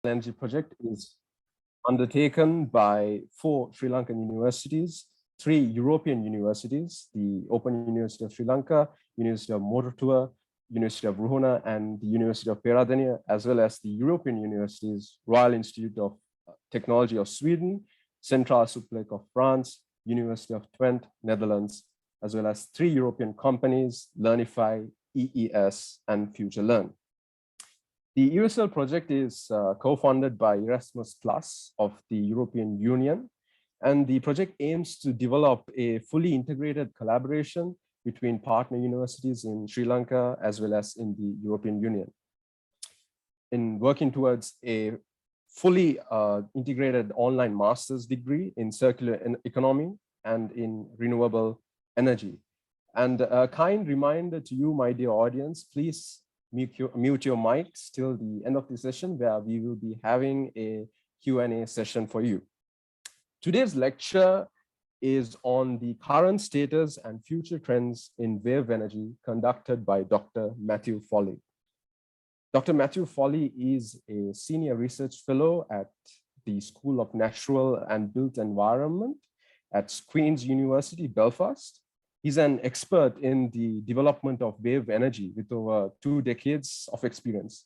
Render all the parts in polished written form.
Energy project is undertaken by 4 Sri Lankan universities, 3 European universities, the Open University of Sri Lanka, University of Moratua, University of Ruhuna, and the University of Peradeniya, as well as the European universities, Royal Institute of Technology of Sweden, Central Suplec of France, University of Twente, Netherlands, as well as 3 European companies, Learnify, EES, and FutureLearn. The EUSL project is co-funded by Erasmus Plus of the European Union, and the project aims to develop a fully integrated collaboration between partner universities in Sri Lanka as well as in the European Union, in working towards a fully integrated online master's degree in circular economy and in renewable energy. And a kind reminder to you, my dear audience, please mute your mics till the end of the session, where we will be having a Q&A session for you. Today's lecture is on the current status and future trends in wave energy, conducted by Dr. Matthew Folley. Dr. Matthew Folley is a senior research fellow at the School of Natural and Built Environment at Queen's University, Belfast. He's an expert in the development of wave energy with over 2 decades of experience.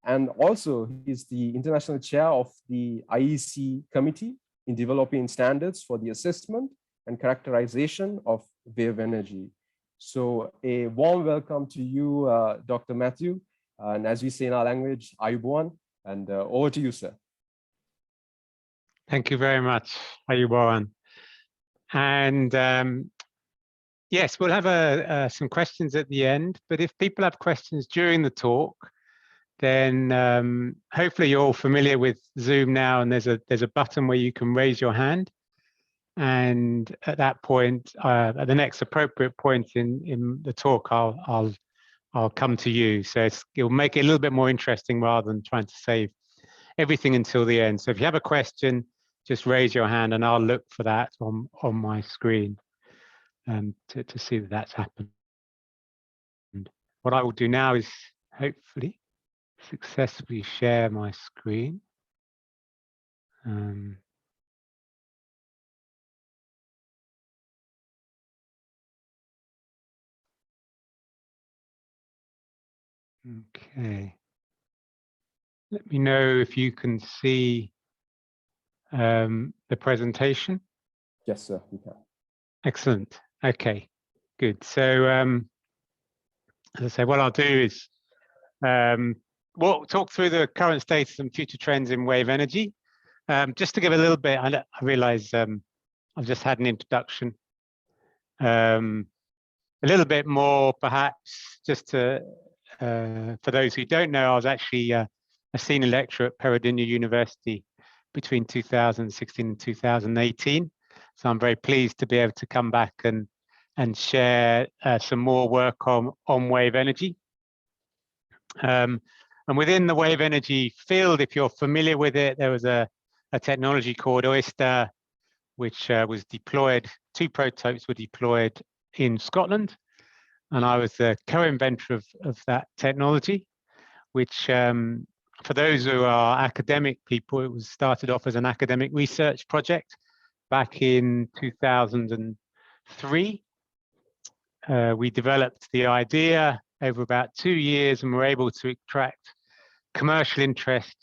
And also he's the international chair of the IEC committee in developing standards for the assessment and characterization of wave energy. So a warm welcome to you, Dr. Matthew. And as we say in our language, Ayubowan, and over to you, sir. Thank you very much, Ayubowan. And yes, we'll have some questions at the end, but if people have questions during the talk, then hopefully you're all familiar with Zoom now, and there's a button where you can raise your hand. And at that point, at the next appropriate point in the talk, I'll come to you. So it'll make it a little bit more interesting rather than trying to save everything until the end. So if you have a question, just raise your hand and I'll look for that on my screen to see that that's happened. And what I will do now is hopefully successfully share my screen. Okay. Let me know if you can see the presentation. Yes, sir, we can. Excellent. Okay, good. So as I say, what I'll do is we'll talk through the current status and future trends in wave energy. Just to give a little bit, I realize I've just had an introduction. A little bit more, perhaps, just to for those who don't know, I was actually a senior lecturer at Peradeniya University between 2016 and 2018. So I'm very pleased to be able to come back and share some more work on wave energy. And within the wave energy field, if you're familiar with it, there was a technology called Oyster, which was deployed. 2 prototypes were deployed in Scotland. And I was the co-inventor of that technology, which for those who are academic people, it was started off as an academic research project back in 2003. We developed the idea over about 2 years and were able to attract commercial interest.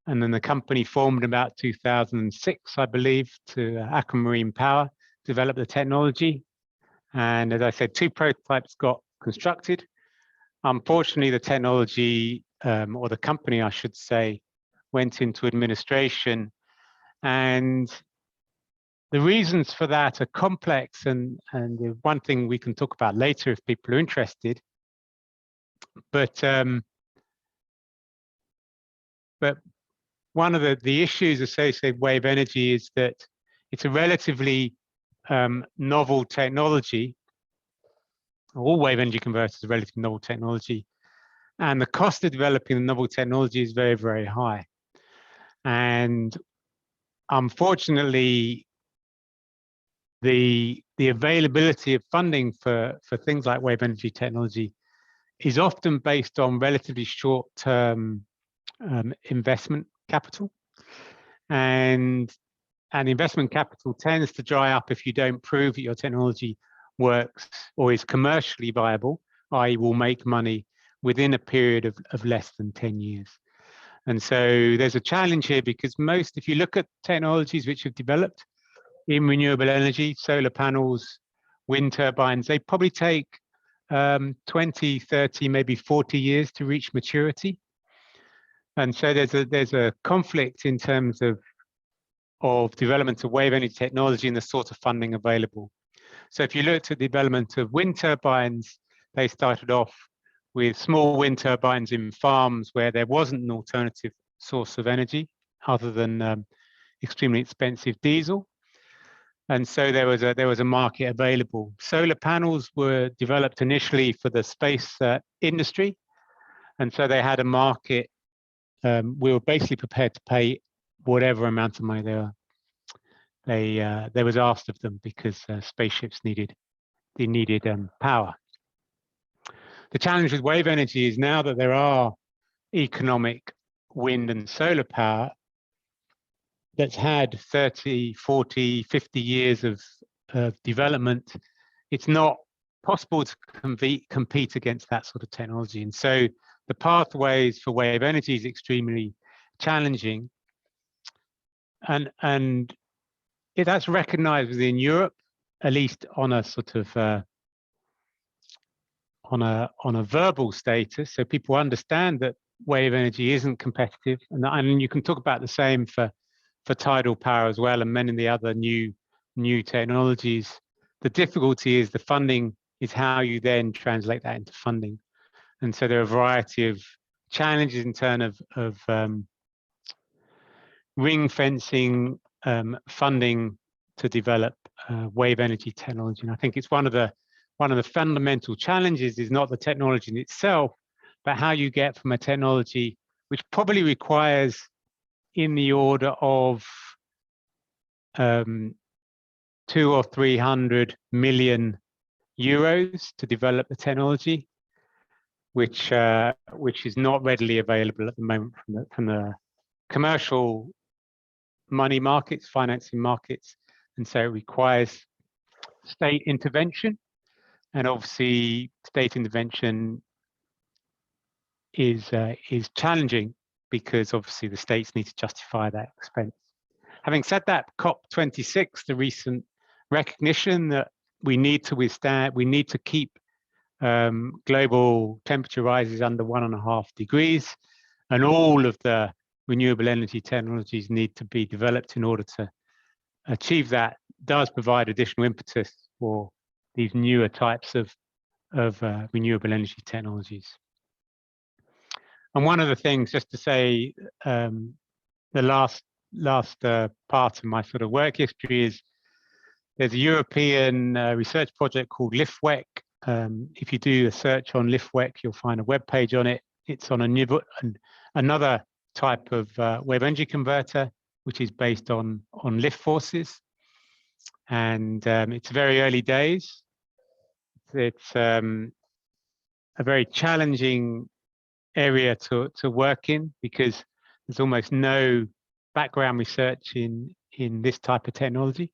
And then the company formed about 2006, I believe, to Aquamarine Power, develop the technology. And as I said, 2 prototypes got constructed. Unfortunately, the technology, or the company, I should say, went into administration. And the reasons for that are complex, and one thing we can talk about later if people are interested. But one of the issues associated with wave energy is that it's a relatively novel technology. All wave energy converters are relatively novel technology, and the cost of developing the novel technology is very, very high. And unfortunately, the availability of funding for things like wave energy technology is often based on relatively short-term investment capital, and investment capital tends to dry up if you don't prove that your technology works or is commercially viable, i.e. will make money within a period of less than 10 years. And so there's a challenge here, because if you look at technologies which have developed in renewable energy, solar panels, wind turbines, they probably take 20, 30, maybe 40 years to reach maturity. And so there's a conflict in terms of development of wave energy technology and the sort of funding available. So if you looked at the development of wind turbines, they started off with small wind turbines in farms where there wasn't an alternative source of energy other than extremely expensive diesel. And so there was a market available. Solar panels were developed initially for the space industry, and so they had a market. We were basically prepared to pay whatever amount of money there was asked of them, because spaceships needed power. The challenge with wave energy is now that there are economic wind and solar power that's had 30, 40, 50 years of development, it's not possible to compete against that sort of technology. And so the pathways for wave energy is extremely challenging. And that's recognized within Europe, at least on a sort of on a verbal status. So people understand that wave energy isn't competitive, and you can talk about the same for tidal power as well, and many of the other new technologies. The difficulty is the funding is how you then translate that into funding. And so there are a variety of challenges in terms of ring fencing funding to develop wave energy technology. And I think it's one of the fundamental challenges is not the technology in itself, but how you get from a technology which probably requires in the order of 200 or 300 million euros to develop the technology, which is not readily available at the moment from the commercial money markets, financing markets, and so it requires state intervention. And obviously, state intervention is challenging because obviously the states need to justify that expense. Having said that, COP26, the recent recognition that we need to keep global temperature rises under 1.5 degrees, and all of the renewable energy technologies need to be developed in order to achieve that, does provide additional impetus for these newer types of renewable energy technologies. And one of the things, just to say, the last part of my sort of work history is there's a European research project called LIFWEC. If you do a search on LIFWEC, you'll find a web page on it. It's on another type of wave energy converter, which is based on lift forces. And it's very early days. It's a very challenging area to work in because there's almost no background research in this type of technology.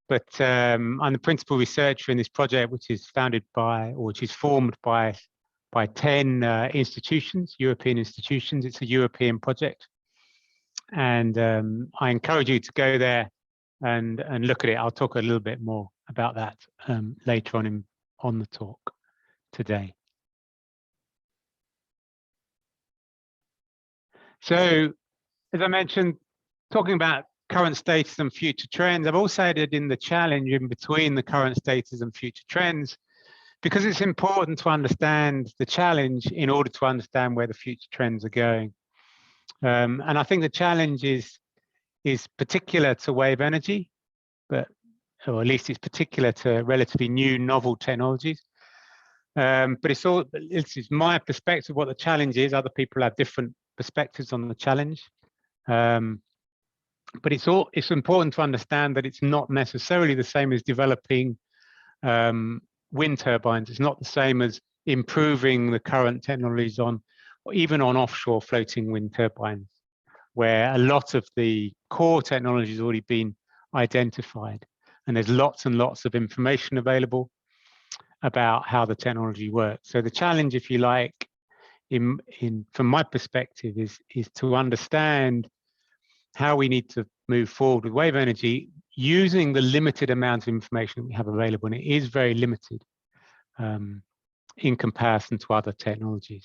But I'm the principal researcher in this project, which is formed by 10 institutions, European institutions. It's a European project. And I encourage you to go there and look at it. I'll talk a little bit more about that later on the talk today. So, as I mentioned, talking about current status and future trends, I've also added in the challenge in between the current status and future trends, because it's important to understand the challenge in order to understand where the future trends are going. And I think the challenge is particular to wave energy, or at least it's particular to relatively new, novel technologies. But this is my perspective what the challenge is. Other people have different perspectives on the challenge. But it's important to understand that it's not necessarily the same as developing wind turbines. It's not the same as improving the current technologies on or even on offshore floating wind turbines, where a lot of the core technology has already been identified. And there's lots and lots of information available about how the technology works. So the challenge, if you like, from my perspective, is to understand how we need to move forward with wave energy using the limited amount of information that we have available. And it is very limited in comparison to other technologies.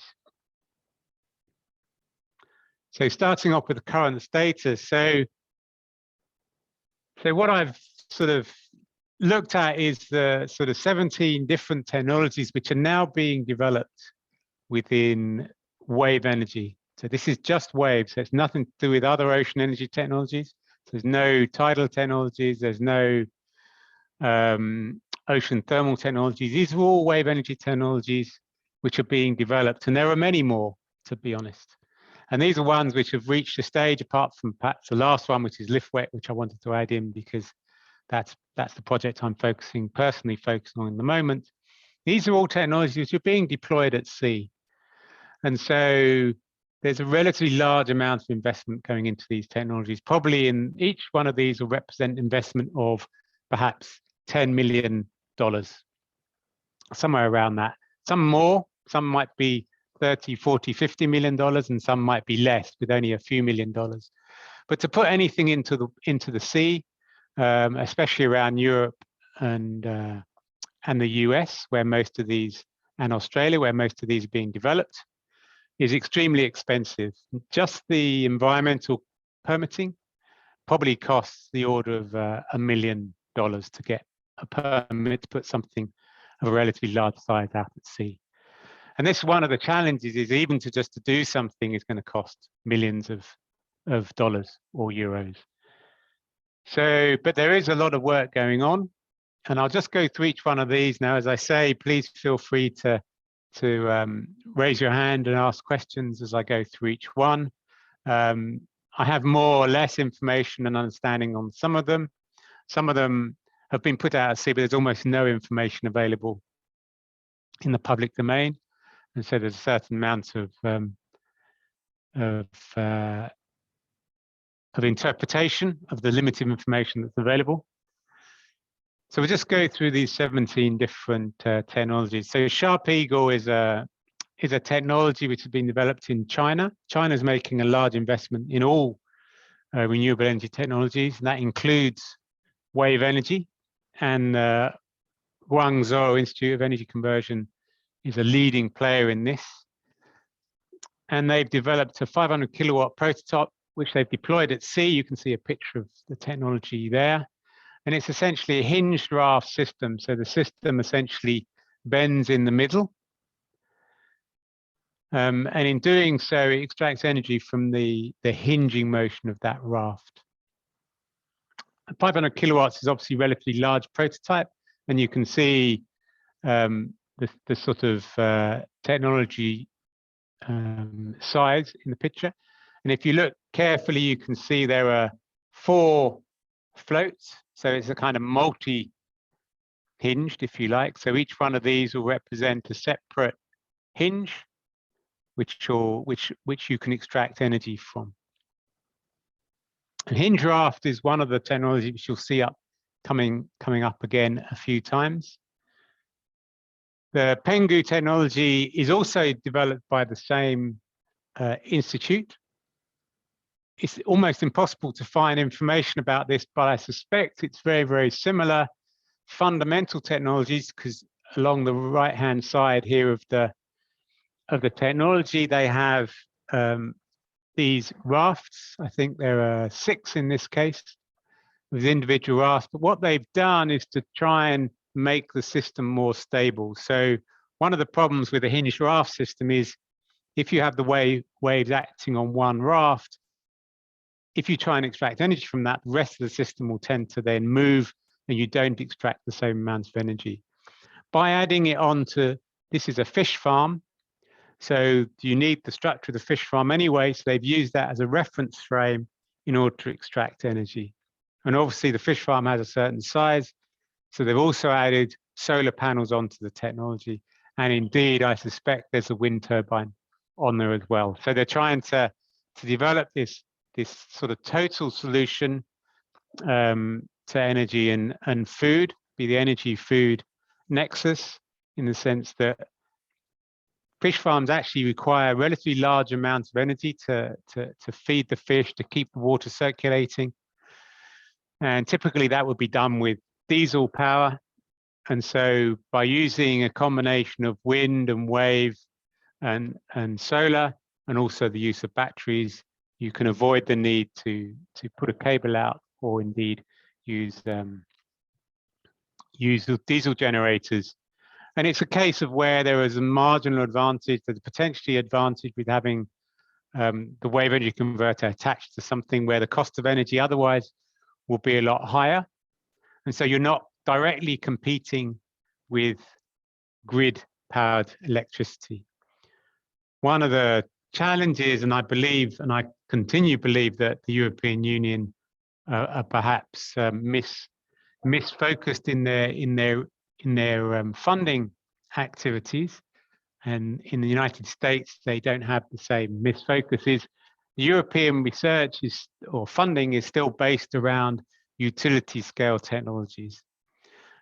So starting off with the current status. So what I've sort of looked at is the sort of 17 different technologies which are now being developed within wave energy. So this is just waves. So it's nothing to do with other ocean energy technologies. So there's no tidal technologies. There's no ocean thermal technologies. These are all wave energy technologies which are being developed. And there are many more, to be honest. And these are ones which have reached a stage, apart from perhaps the last one, which is lift-wet, which I wanted to add in because that's the project I'm personally focusing on in the moment. These are all technologies which are being deployed at sea. And so there's a relatively large amount of investment going into these technologies. Probably in each one of these will represent investment of perhaps $10 million, somewhere around that. Some more, some might be 30, 40, 50 million dollars, and some might be less with only a few $1 million. But to put anything into the sea, especially around Europe and the US, where most of these, and Australia, where most of these are being developed, is extremely expensive. Just the environmental permitting probably costs the order of $1 million to get a permit to put something of a relatively large size out at sea. And this is one of the challenges, is even to do something is going to cost millions of dollars or euros. So, but there is a lot of work going on, and I'll just go through each one of these now. As I say, please feel free to raise your hand and ask questions as I go through each one. I have more or less information and understanding on some of them. Some of them have been put out at sea, but there's almost no information available in the public domain. And so there's a certain amount of interpretation of the limited information that's available. So we'll just go through these 17 different technologies. So Sharp Eagle is a technology which has been developed in China. China is making a large investment in all renewable energy technologies, and that includes wave energy. And Guangzhou Institute of Energy Conversion is a leading player in this. And they've developed a 500 kilowatt prototype, which they've deployed at sea. You can see a picture of the technology there. And it's essentially a hinged raft system. So the system essentially bends in the middle. And in doing so, it extracts energy from the hinging motion of that raft. 500 kilowatts is obviously a relatively large prototype. And you can see the sort of technology size in the picture. And if you look carefully, you can see there are 4 floats. So it's a kind of multi-hinged, if you like. So each one of these will represent a separate hinge, which you can extract energy from. And hinge raft is one of the technologies which you'll see coming up again a few times. The Penghu technology is also developed by the same institute. It's almost impossible to find information about this, but I suspect it's very, very similar fundamental technologies, because along the right-hand side here of the technology, they have these rafts. I think there are 6 in this case with individual rafts. But what they've done is to try and make the system more stable. So one of the problems with a hinged raft system is if you have the waves acting on one raft, if you try and extract energy from that, the rest of the system will tend to then move and you don't extract the same amount of energy. By adding it on to, this is a fish farm, so you need the structure of the fish farm anyway, so they've used that as a reference frame in order to extract energy. And obviously the fish farm has a certain size, so they've also added solar panels onto the technology. And indeed, I suspect there's a wind turbine on there as well. So they're trying to develop this sort of total solution to energy and food, be the energy food nexus, in the sense that fish farms actually require relatively large amounts of energy to feed the fish, to keep the water circulating. And typically that would be done with diesel power. And so by using a combination of wind and wave and solar, and also the use of batteries, you can avoid the need to put a cable out, or indeed use diesel generators. And it's a case of where there is a marginal advantage, there's potentially advantage with having the wave energy converter attached to something where the cost of energy otherwise will be a lot higher. And so you're not directly competing with grid-powered electricity. One of the challenges, and I believe, and I continue to believe, that the European Union are perhaps misfocused in their funding activities, and in the United States they don't have the same misfocus. Is the European research or funding is still based around utility scale technologies.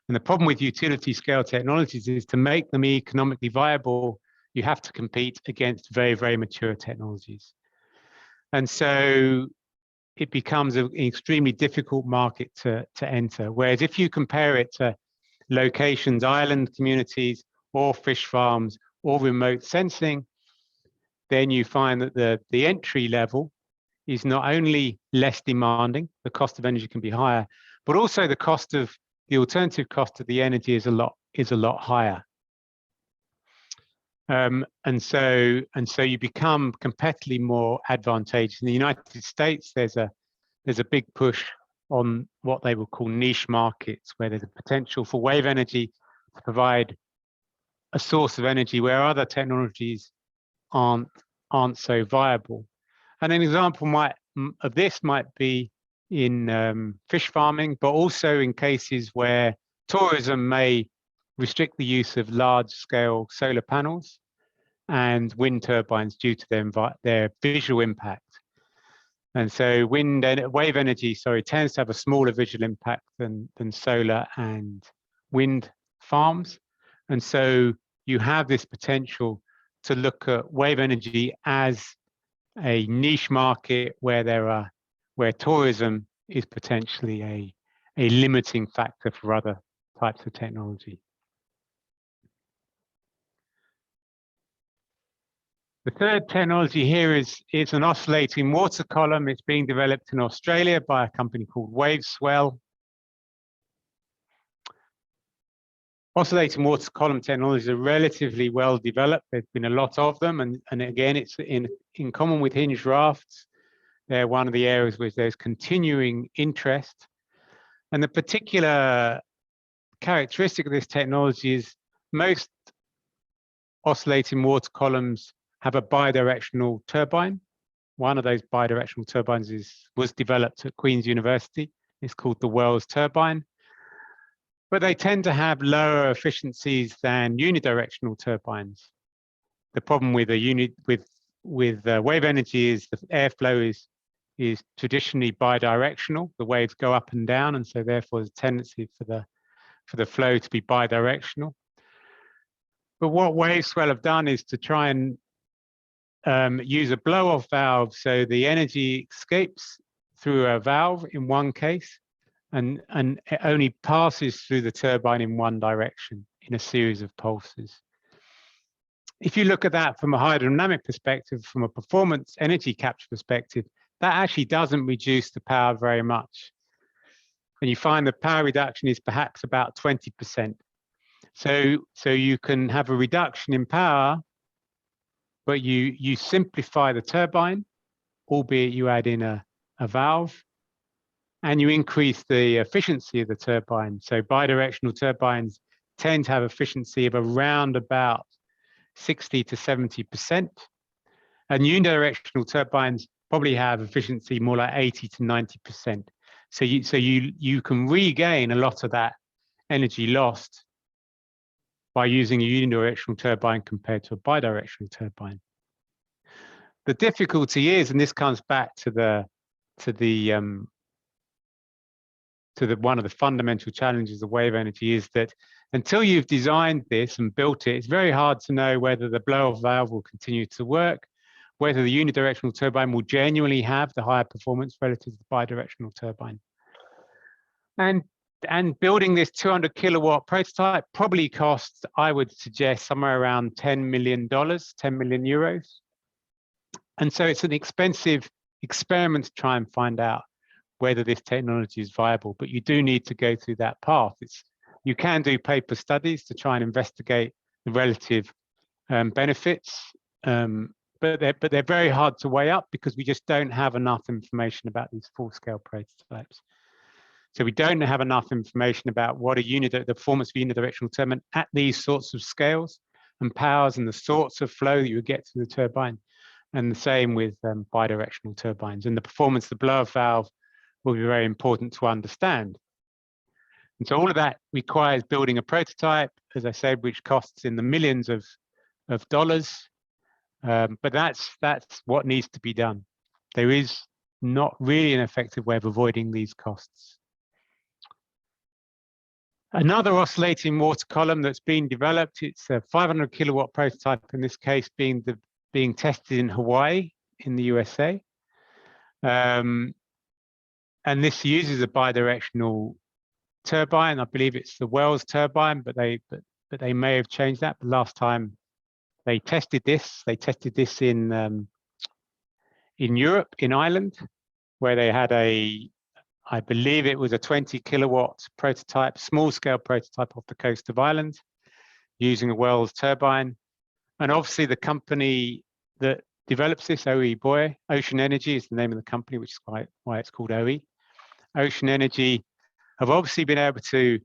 And the problem with utility scale technologies is, to make them economically viable, you have to compete against very, very mature technologies. And so it becomes an extremely difficult market to enter. Whereas if you compare it to locations, island communities, or fish farms, or remote sensing, then you find that the entry level is not only less demanding, the cost of energy can be higher, but also the alternative cost of the energy is a lot higher. And so you become competitively more advantageous. In the United States, there's a big push on what they will call niche markets, where there's a potential for wave energy to provide a source of energy where other technologies aren't so viable. And an example of this might be in fish farming, but also in cases where tourism may restrict the use of large-scale solar panels and wind turbines due to their visual impact. And so wave energy, tends to have a smaller visual impact than solar and wind farms. And so you have this potential to look at wave energy as a niche market where tourism is potentially a limiting factor for other types of technology. The third technology here is an oscillating water column. It's being developed in Australia by a company called WaveSwell. Oscillating water column technologies are relatively well developed. There's been a lot of them, and again, it's in common with hinged rafts. They're one of the areas where there's continuing interest. And the particular characteristic of this technology is most oscillating water columns have a bidirectional turbine. One of those bidirectional turbines was developed at Queen's University. It's called the Wells turbine. But they tend to have lower efficiencies than unidirectional turbines. The problem with wave energy is the airflow is traditionally bidirectional. The waves go up and down, and so therefore there's a tendency for the flow to be bidirectional. But what WaveSwell have done is to try and use a blow-off valve, so the energy escapes through a valve in one case, and it only passes through the turbine in one direction in a series of pulses. If you look at that from a hydrodynamic perspective, from a performance energy capture perspective, that actually doesn't reduce the power very much. And you find the power reduction is perhaps about 20%. So you can have a reduction in power, but you simplify the turbine, albeit you add in a valve, and you increase the efficiency of the turbine. So bidirectional turbines tend to have efficiency of around about 60 to 70%. And unidirectional turbines probably have efficiency more like 80 to 90%. So you can regain a lot of that energy lost by using a unidirectional turbine compared to a bidirectional turbine. The difficulty is, and this comes back to one of the fundamental challenges of wave energy, is that until you've designed this and built it, it's very hard to know whether the blow-off valve will continue to work, whether the unidirectional turbine will genuinely have the higher performance relative to the bidirectional turbine. And building this 200 kilowatt prototype probably costs, I would suggest, somewhere around $10 million, 10 million euros. And so it's an expensive experiment to try and find out whether this technology is viable, but you do need to go through that path. You can do paper studies to try and investigate the relative benefits, but they're very hard to weigh up because we just don't have enough information about these full-scale prototypes. So we don't have enough information about what the performance of a unidirectional turbine at these sorts of scales and powers and the sorts of flow that you would get through the turbine, and the same with bidirectional turbines. And the performance of the blow-off valve will be very important to understand. And so all of that requires building a prototype, as I said, which costs in the millions of dollars. But that's what needs to be done. There is not really an effective way of avoiding these costs. Another oscillating water column that's been developed, it's a 500 kilowatt prototype, in this case being tested in Hawaii in the USA. And this uses a bidirectional turbine. I believe it's the Wells turbine, but they may have changed that. But last time they tested this in Europe, in Ireland, where they had I believe it was a 20 kilowatt prototype, small scale prototype off the coast of Ireland, using a Wells turbine. And obviously the company that develops this, Ocean Energy is the name of the company, which is why it's called OE. Ocean Energy have obviously been able to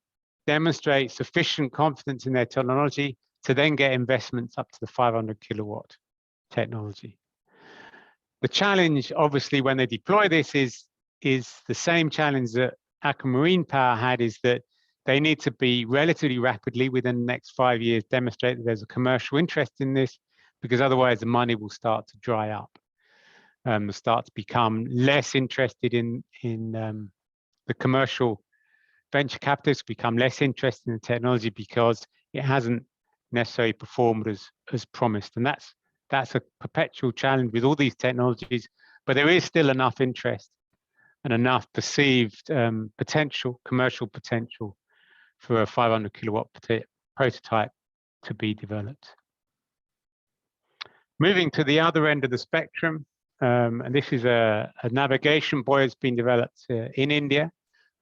demonstrate sufficient confidence in their technology to then get investments up to the 500 kilowatt technology. The challenge, obviously, when they deploy this is the same challenge that Aker Marine Power had, is that they need to be relatively rapidly, within the next 5 years, demonstrate that there's a commercial interest in this, because otherwise the money will start to dry up. They'll start to become less interested in the commercial venture capitalists, become less interested in the technology because it hasn't necessarily performed as promised. And that's a perpetual challenge with all these technologies, but there is still enough interest and enough perceived commercial potential for a 500 kilowatt prototype to be developed. Moving to the other end of the spectrum, and this is a navigation buoy that's been developed in India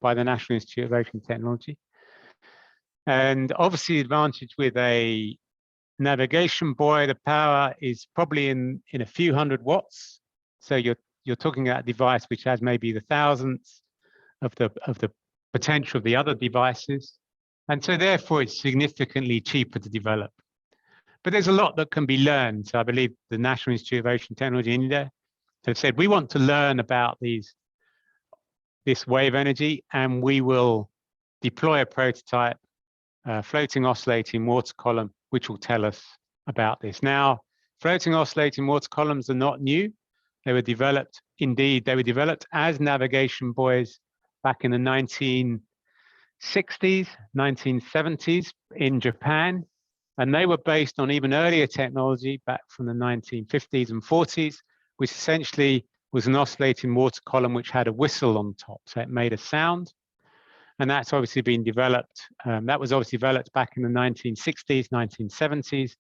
by the National Institute of Ocean Technology. And obviously the advantage with a navigation buoy, the power is probably in a few hundred watts. So you're talking about a device which has maybe the thousandths of the potential of the other devices. And so therefore it's significantly cheaper to develop. But there's a lot that can be learned. So I believe the National Institute of Ocean Technology in India have said, we want to learn about this wave energy, and we will deploy a prototype, floating oscillating water column, which will tell us about this. Now, floating oscillating water columns are not new. They were developed, indeed, they were developed as navigation buoys back in the 1960s, 1970s in Japan. And they were based on even earlier technology back from the 1950s and 40s, which essentially was an oscillating water column which had a whistle on top. So it made a sound. And that's obviously been developed. That was obviously developed back in the 1960s, 1970s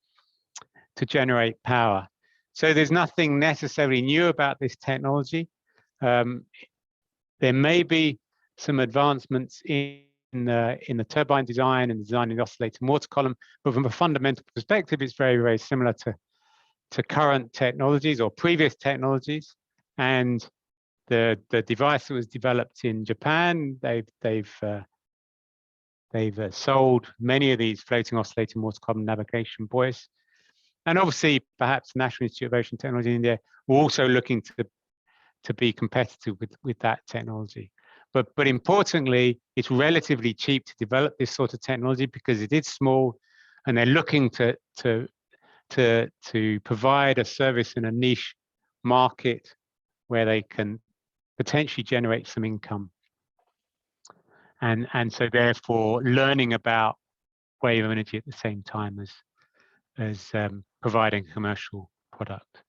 to generate power. So there's nothing necessarily new about this technology. There may be some advancements in the turbine design and designing the oscillating water column, but from a fundamental perspective, it's very, very similar to current technologies or previous technologies. And the device that was developed in Japan, they've sold many of these floating oscillating water column navigation buoys. And obviously, perhaps the National Institute of Ocean Technology in India were also looking to be competitive with that technology. But importantly, it's relatively cheap to develop this sort of technology because it is small, and they're looking to provide a service in a niche market where they can potentially generate some income. And so therefore learning about wave energy at the same time as providing a commercial product.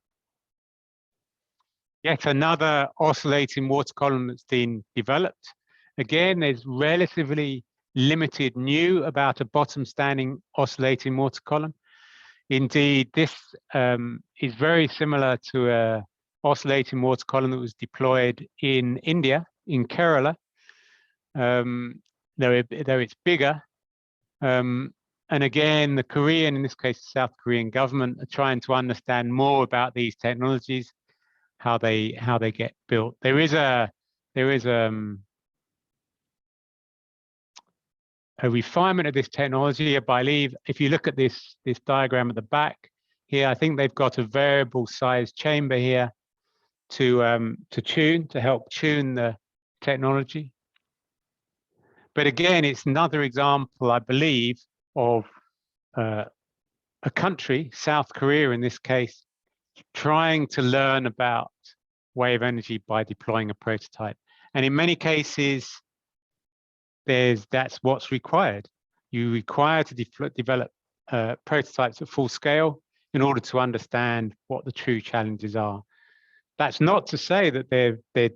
Yet another oscillating water column that's been developed. Again, there's relatively limited new about a bottom standing oscillating water column. Indeed, this is very similar to a oscillating water column that was deployed in India, in Kerala, though it's bigger. And again, the Korean, in this case, the South Korean government, are trying to understand more about these technologies, how they get built. There is a refinement of this technology. I believe if you look at this diagram at the back here, I think they've got a variable size chamber here to help tune the technology. But again, it's another example, I believe, of a country, South Korea in this case, trying to learn about wave energy by deploying a prototype. And in many cases, that's what's required. You require to develop prototypes at full scale in order to understand what the true challenges are. That's not to say that that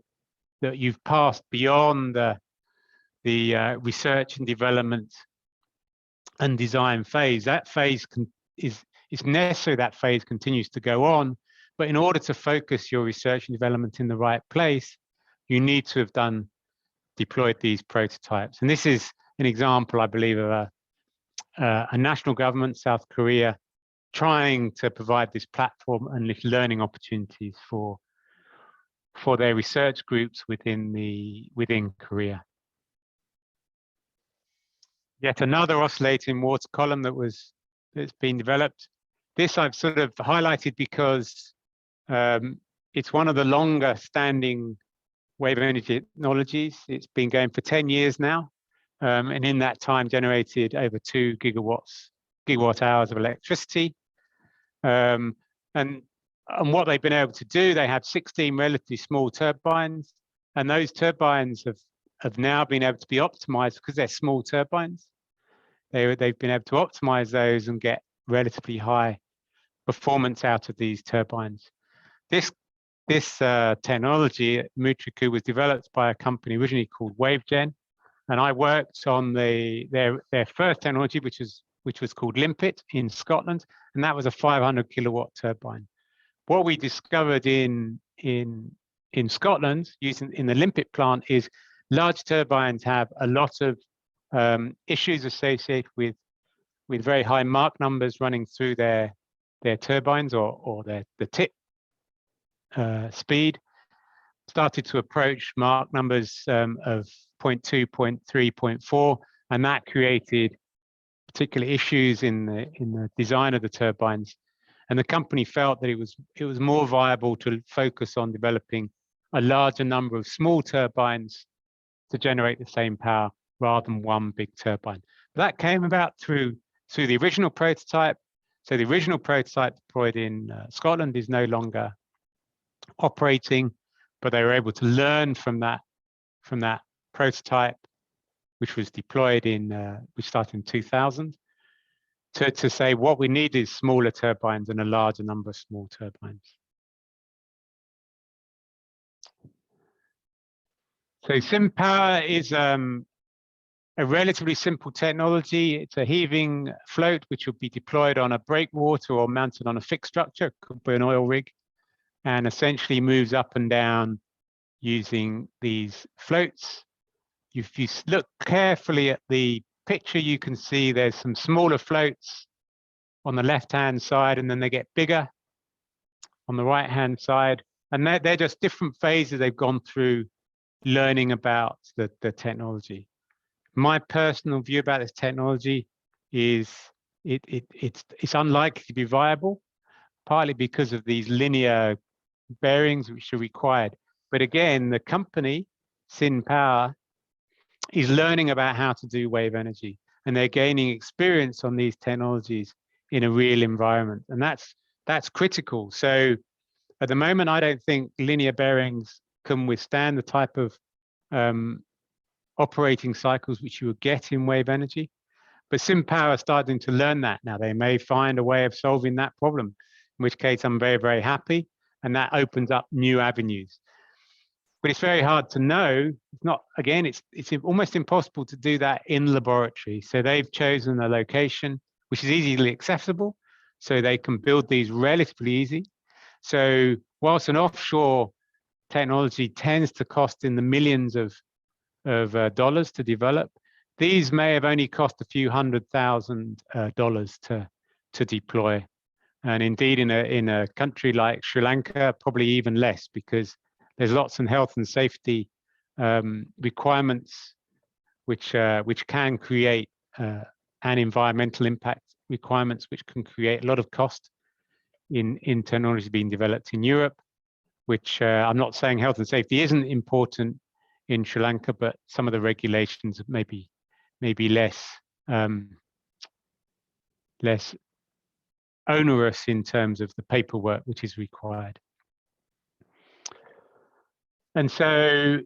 you've passed beyond the research and development and design phase. That phase is necessary. That phase continues to go on, but in order to focus your research and development in the right place, you need to have deployed these prototypes. And this is an example, I believe, of a national government, South Korea, trying to provide this platform and learning opportunities for their research groups within Korea. Yet another oscillating water column that's been developed. This I've sort of highlighted because it's one of the longer standing wave energy technologies. It's been going for 10 years now, and in that time generated over 2 gigawatt hours of electricity. And what they've been able to do, they have 16 relatively small turbines, and those turbines have now been able to be optimized because they're small turbines. They've been able to optimize those and get relatively high performance out of these turbines. This technology at Mutriku was developed by a company originally called WaveGen, and I worked on their first technology, which was called Limpet in Scotland, and that was a 500 kilowatt turbine. What we discovered in Scotland, using in the Limpet plant, is large turbines have a lot of issues associated with very high Mach numbers running through their turbines or the tip speed. Started to approach Mach numbers of 0.2, 0.3, 0.4, and that created particular issues in the design of the turbines. And the company felt that it was more viable to focus on developing a larger number of small turbines to generate the same power rather than one big turbine. But that came about through the original prototype. So the original prototype deployed in Scotland is no longer operating, but they were able to learn from that prototype, which was deployed which started in 2000, to say what we need is smaller turbines and a larger number of small turbines. So SimPower is a relatively simple technology. It's a heaving float which will be deployed on a breakwater or mounted on a fixed structure, it could be an oil rig, and essentially moves up and down using these floats. If you look carefully at the picture, you can see there's some smaller floats on the left-hand side, and then they get bigger on the right-hand side. And they're just different phases they've gone through learning about the technology. My personal view about this technology is it's unlikely to be viable, partly because of these linear bearings which are required. But again, the company, SimPower, is learning about how to do wave energy, and they're gaining experience on these technologies in a real environment, and that's critical. So At the moment, I don't think linear bearings can withstand the type of operating cycles which you would get in wave energy. But SimPower are starting to learn that now. They may find a way of solving that problem, in which case I'm very, very happy. And that opens up new avenues. But it's very hard to know. It's not, again, it's almost impossible to do that in laboratory. So they've chosen a location which is easily accessible, so they can build these relatively easy. So whilst an offshore technology tends to cost in the millions of dollars to develop, these may have only cost a few $100,000 to deploy. And indeed, in a country like Sri Lanka, probably even less, because there's lots of health and safety requirements which can create and environmental impact requirements which can create a lot of cost in technology being developed in Europe, which I'm not saying health and safety isn't important in Sri Lanka, but some of the regulations may be less less onerous in terms of the paperwork which is required. And so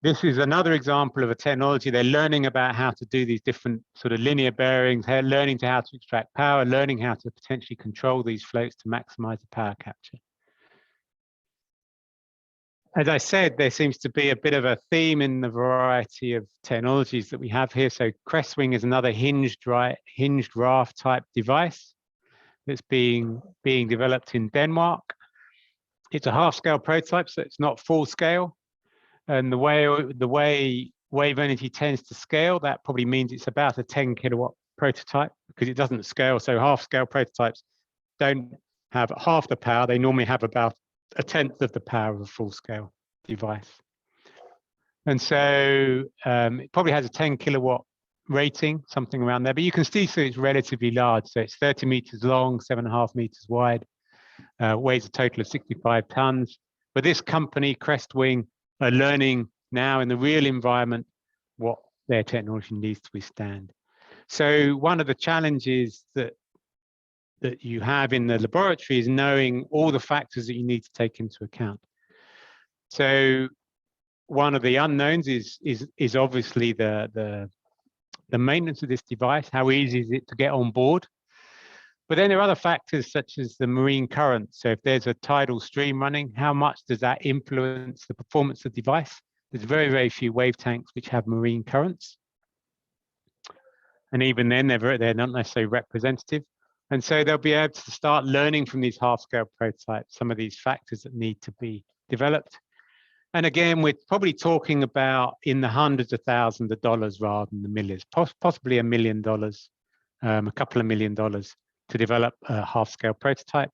this is another example of a technology. They're learning about how to do these different sort of linear bearings, learning how to extract power, learning how to potentially control these floats to maximize the power capture. As I said, there seems to be a bit of a theme in the variety of technologies that we have here. So Crestwing is another hinged raft type device that's being developed in Denmark. It's a half-scale prototype, so it's not full scale. And the way wave energy tends to scale, that probably means it's about a 10 kilowatt prototype, because it doesn't scale. So half-scale prototypes don't have half the power. They normally have about a tenth of the power of a full-scale device. And so it probably has a 10 kilowatt rating, something around there. But you can see, so it's relatively large. So it's 30 meters long, 7.5 meters wide, weighs a total of 65 tons. But this company, Crestwing, are learning now in the real environment what their technology needs to withstand. So one of the challenges that you have in the laboratory is knowing all the factors that you need to take into account. So one of the unknowns is obviously the maintenance of this device. How easy is it to get on board? But then there are other factors such as the marine current. So if there's a tidal stream running, how much does that influence the performance of the device? There's very, very few wave tanks which have marine currents. And even then, they're not necessarily representative. And so they'll be able to start learning from these half-scale prototypes, some of these factors that need to be developed. And again, we're probably talking about in the hundreds of thousands of dollars rather than the millions, possibly $1 million, a couple of $1 million to develop a half-scale prototype,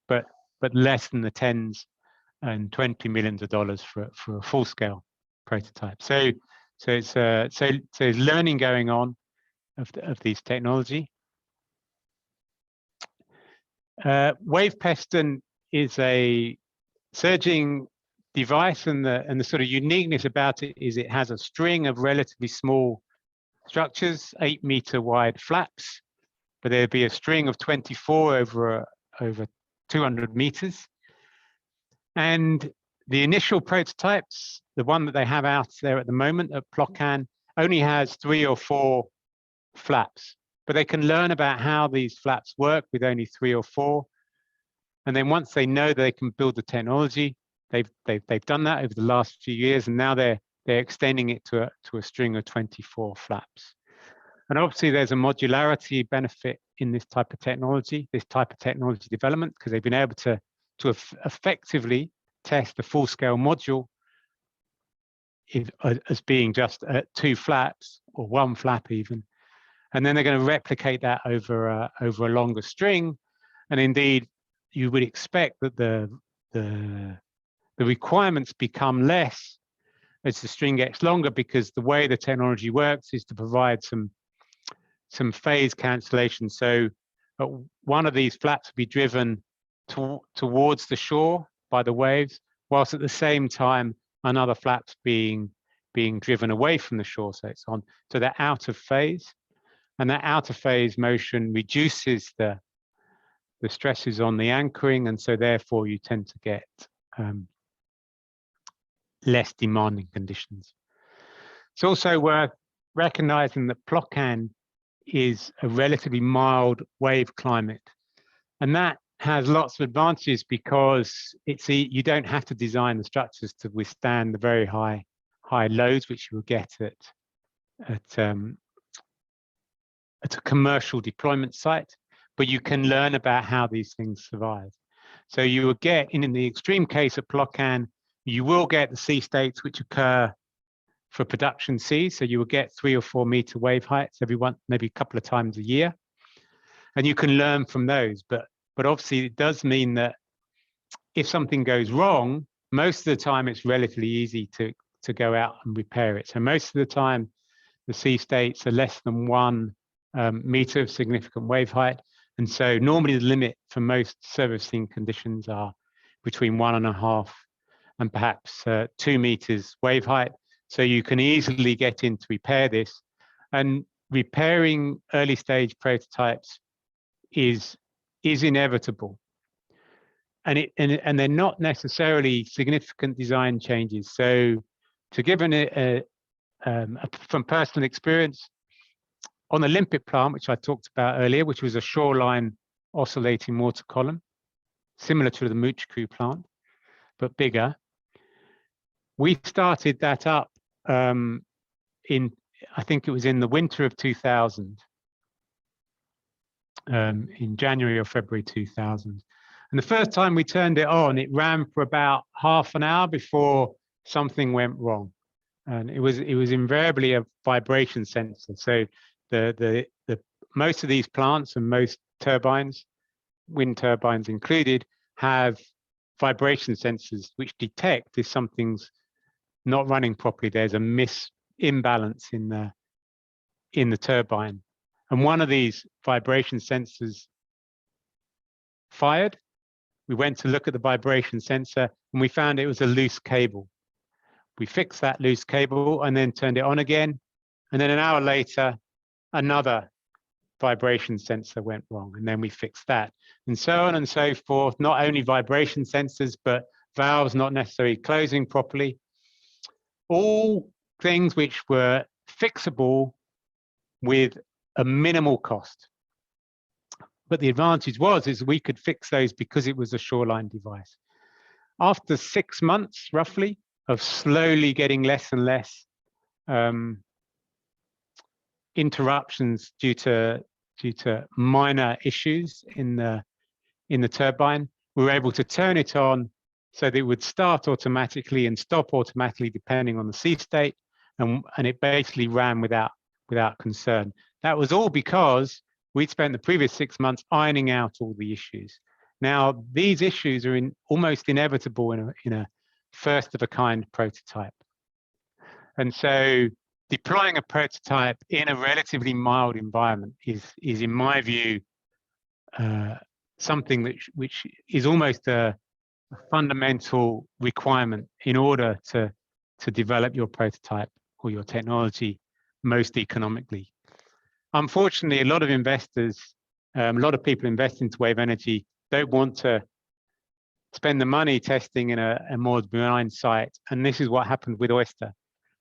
but less than the tens and 20 millions of dollars for a full-scale prototype. So there's learning going on of these technology. Wave piston is a surging device, and the sort of uniqueness about it is it has a string of relatively small structures, 8-meter wide flaps, but there'd be a string of 24 over 200 meters. And the initial prototypes, the one that they have out there at the moment at Plocan, only has 3 or 4 flaps, but they can learn about how these flaps work with only 3 or 4. And then once they know that they can build the technology, they've done that over the last few years, and now they're extending it to a string of 24 flaps. And obviously there's a modularity benefit in this type of technology development, because they've been able to effectively test the full-scale module as being just 2 flaps or 1 flap even. And then they're going to replicate that over a longer string. And indeed, you would expect that the requirements become less as the string gets longer, because the way the technology works is to provide some phase cancellation. So one of these flaps will be driven towards the shore by the waves, whilst at the same time another flap's being driven away from the shore. So they're out of phase, and that out of phase motion reduces the the stresses on the anchoring, and so therefore you tend to get less demanding conditions. It's also worth recognizing that Plocan is a relatively mild wave climate, and that has lots of advantages because you don't have to design the structures to withstand the very high loads which you will get at a commercial deployment site, but you can learn about how these things survive. So you will get, in the extreme case of Plocan, you will get the sea states which occur for production seas. So you will get 3 or 4 meter wave heights maybe a couple of times a year. And you can learn from those. But obviously it does mean that if something goes wrong, most of the time it's relatively easy to go out and repair it. So most of the time, the sea states are less than 1 meter of significant wave height. And so normally the limit for most servicing conditions are between 1.5 and perhaps 2 meters wave height. So you can easily get in to repair this. And repairing early stage prototypes is inevitable. And they're not necessarily significant design changes. So to give from personal experience, on the Limpet plant, which I talked about earlier, which was a shoreline oscillating water column, similar to the Moochcrew plant, but bigger, we started that up I think it was in the winter of 2000, in January or February 2000. And the first time we turned it on, it ran for about half an hour before something went wrong. And it was invariably a vibration sensor. So the most of these plants and most turbines, wind turbines included, have vibration sensors which detect if something's not running properly. There's a imbalance in the turbine, and one of these vibration sensors fired. We went to look at the vibration sensor and we found it was a loose cable. We fixed that loose cable and then turned it on again, and then an hour later another vibration sensor went wrong, and then we fixed that, and so on and so forth. Not only vibration sensors, but valves not necessarily closing properly. All things which were fixable with a minimal cost. But the advantage is we could fix those because it was a shoreline device. After 6 months, roughly, of slowly getting less and less interruptions due to minor issues in the turbine, we were able to turn it on so that it would start automatically and stop automatically depending on the sea state, and it basically ran without concern. That was all because we'd spent the previous 6 months ironing out all the issues. Now, these issues are almost inevitable in a first-of-a-kind prototype. And so deploying a prototype in a relatively mild environment is in my view, something which is almost a fundamental requirement in order to develop your prototype or your technology most economically. Unfortunately, a lot of investors, a lot of people invest into wave energy don't want to spend the money testing in a more benign site, and this is what happened with Oyster.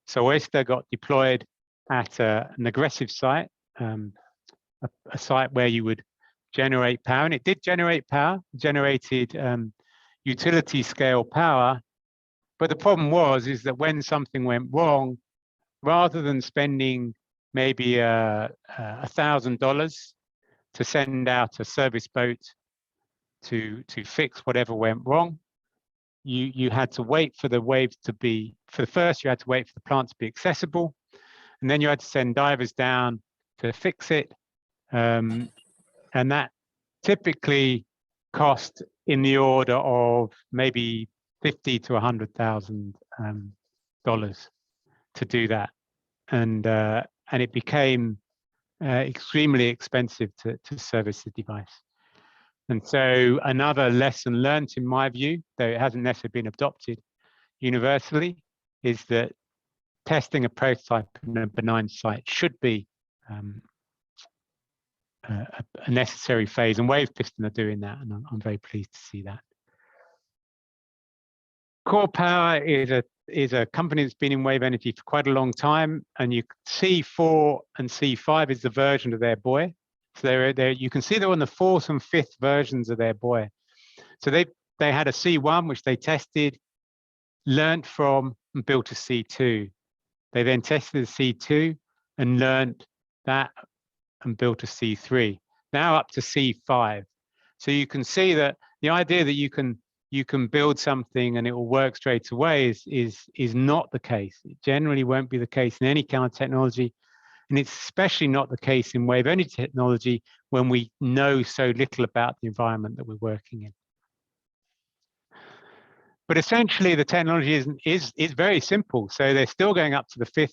So Oyster got deployed at an aggressive site, a site where you would generate power, and it did generate power, generated utility scale power. But the problem is that when something went wrong, rather than spending maybe $1,000 to send out a service boat to fix whatever went wrong, you had to wait for the waves to be, you had to wait for the plant to be accessible, and then you had to send divers down to fix it, and that typically cost in the order of maybe $50,000 to $100,000 to do that, and it became extremely expensive to service the device. And so another lesson learned, in my view, though it hasn't necessarily been adopted universally, is that testing a prototype in a benign site should be a necessary phase, and Wave Piston are doing that, and I'm very pleased to see that. Core Power is a company that's been in wave energy for quite a long time, and you C4 and C5 is the version of their buoy. So you can see they're on the 4th and 5th versions of their buoy. So they had a C1 which they tested, learnt from, and built a C2. They then tested the C2 and learnt that and built a C3. Now up to C5. So you can see that the idea that you can build something and it will work straight away is not the case. It generally won't be the case in any kind of technology, and it's especially not the case in wave energy technology when we know so little about the environment that we're working in. But essentially, the technology is very simple. So they're still going up to the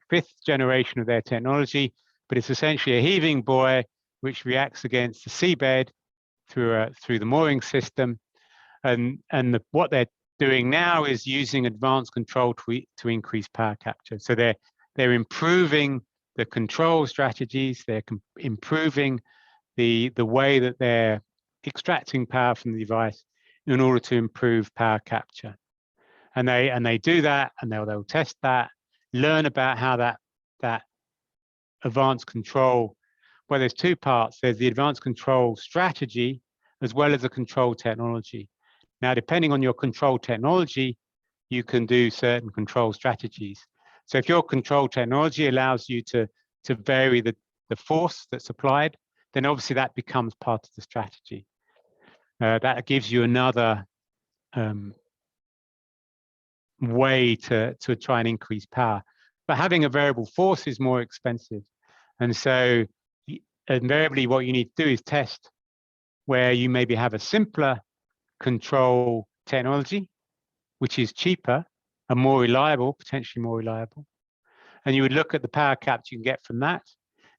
fifth generation of their technology, but it's essentially a heaving buoy which reacts against the seabed through the mooring system. And what they're doing now is using advanced control to increase power capture. So they're improving the control strategies. They're improving the way that they're extracting power from the device in order to improve power capture. And they do that, and they'll test that, learn about how that advanced control. Well, there's two parts. There's the advanced control strategy as well as the control technology. Now, depending on your control technology, you can do certain control strategies. So if your control technology allows you to vary the force that's applied, then obviously that becomes part of the strategy. That gives you another way to try and increase power. But having a variable force is more expensive. And so invariably what you need to do is test where you maybe have a simpler control technology, which is cheaper and more reliable, potentially more reliable. And you would look at the power capture you can get from that.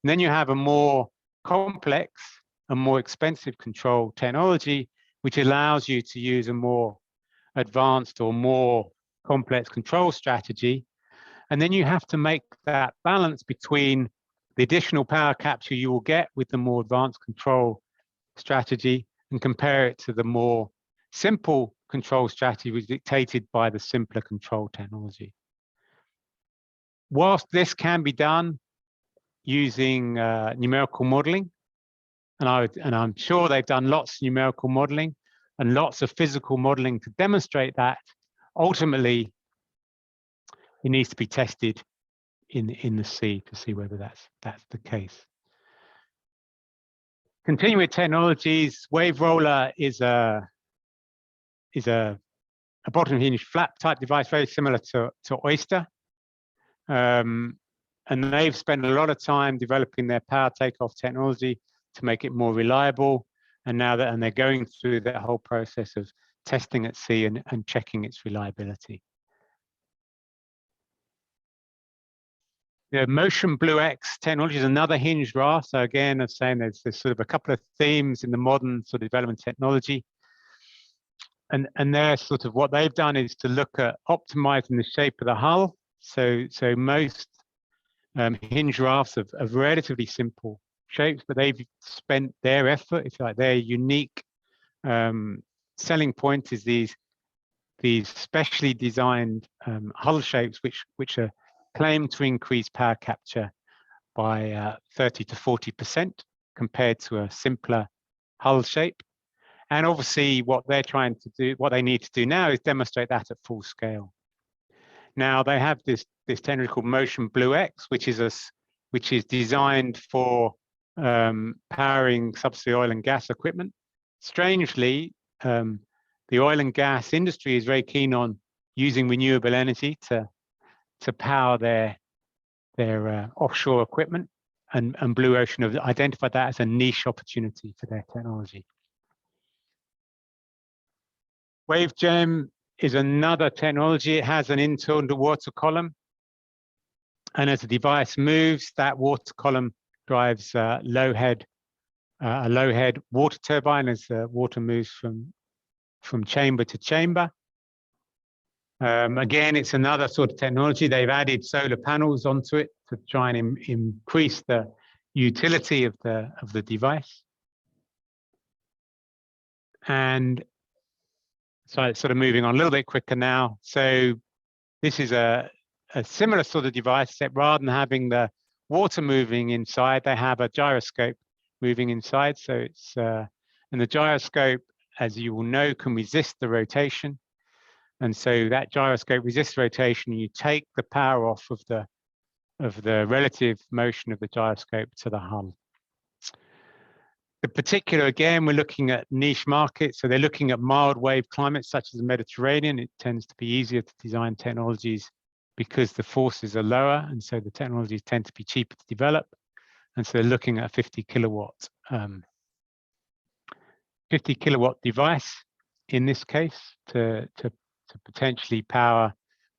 And then you have a more complex and more expensive control technology, which allows you to use a more advanced or more complex control strategy. And then you have to make that balance between the additional power capture you will get with the more advanced control strategy and compare it to the more simple control strategy was dictated by the simpler control technology. Whilst this can be done using numerical modeling, and I'm sure they've done lots of numerical modeling and lots of physical modeling to demonstrate that, ultimately it needs to be tested in the sea to see whether that's the case. Continuing with technologies, wave roller is a bottom hinge flap type device, very similar to Oyster. And they've spent a lot of time developing their power takeoff technology to make it more reliable. And now they're going through that whole process of testing at sea and checking its reliability. The Motion Blue X technology is another hinged raft. So again, I'm saying there's sort of a couple of themes in the modern sort of development technology. And they're sort of what they've done is to look at optimizing the shape of the hull. So most hinge rafts have relatively simple shapes, but they've spent their effort, if you like, their unique selling point is these specially designed hull shapes, which are claimed to increase power capture by 30 to 40% compared to a simpler hull shape. And obviously what they're trying to do, what they need to do now is demonstrate that at full scale. Now they have this technology called Motion Blue X, which is designed for powering subsea oil and gas equipment. Strangely, the oil and gas industry is very keen on using renewable energy to power their offshore equipment, and Blue Ocean have identified that as a niche opportunity for their technology. WaveGem is another technology. It has an internal water column, and as the device moves, that water column drives a low head water turbine as the water moves from chamber to chamber. Again, it's another sort of technology. They've added solar panels onto it to try and increase the utility of the device. And so it's sort of moving on a little bit quicker now. So this is a similar sort of device, except rather than having the water moving inside, they have a gyroscope moving inside. So it's and the gyroscope, as you will know, can resist the rotation. And so that gyroscope resists rotation. You take the power off of the relative motion of the gyroscope to the hull. In particular, again, we're looking at niche markets. So they're looking at mild wave climates such as the Mediterranean. It tends to be easier to design technologies because the forces are lower, and so the technologies tend to be cheaper to develop. And so they're looking at a 50 kilowatt device in this case to potentially power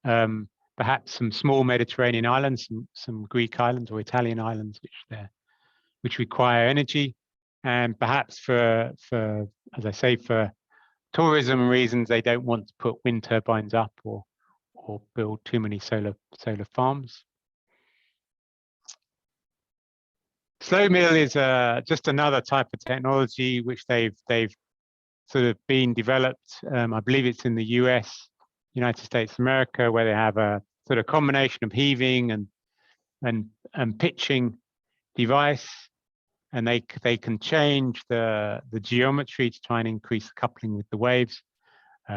perhaps some small Mediterranean islands, some Greek islands or Italian islands, which require energy. And perhaps for, as I say, for tourism reasons, they don't want to put wind turbines up or build too many solar farms. Slow mill is just another type of technology which they've sort of been developed. I believe it's in the US, United States of America, where they have a sort of combination of heaving and pitching device. And they can change the geometry to try and increase the coupling with the waves.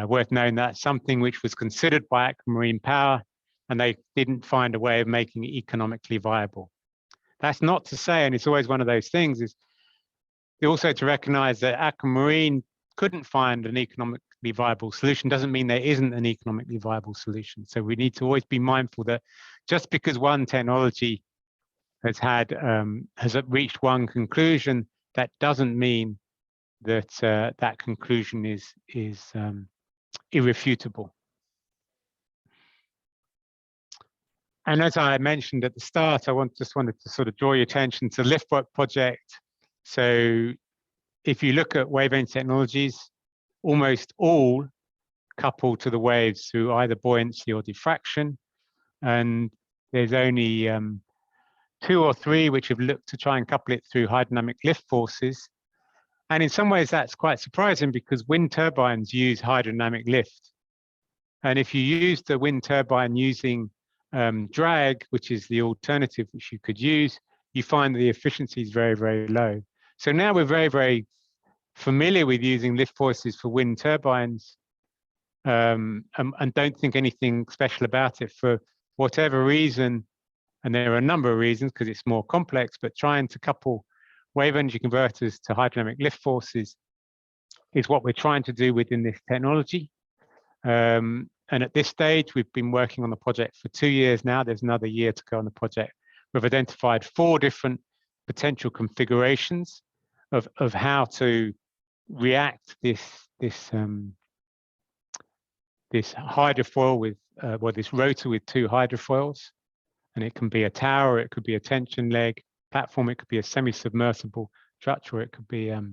Worth knowing that's something which was considered by Aquamarine Power, and they didn't find a way of making it economically viable. That's not to say, and it's always one of those things, is also to recognize that Aquamarine couldn't find an economically viable solution doesn't mean there isn't an economically viable solution. So we need to always be mindful that just because one technology has reached one conclusion, that doesn't mean that that conclusion is irrefutable. And as I mentioned at the start, I just wanted to sort of draw your attention to the LiftWork project. So if you look at wave energy technologies, almost all couple to the waves through either buoyancy or diffraction, and there's only 2 or 3 which have looked to try and couple it through hydrodynamic lift forces. And in some ways that's quite surprising because wind turbines use hydrodynamic lift. And if you use the wind turbine using drag, which is the alternative which you could use, you find that the efficiency is very, very low. So now we're very, very familiar with using lift forces for wind turbines and don't think anything special about it for whatever reason. And there are a number of reasons because it's more complex, but trying to couple wave energy converters to hydrodynamic lift forces is what we're trying to do within this technology. And at this stage, we've been working on the project for 2 years now. There's another year to go on the project. We've identified 4 different potential configurations of how to react this hydrofoil with, this rotor with 2 hydrofoils. And it can be a tower, it could be a tension leg platform, it could be a semi-submersible structure, it could be a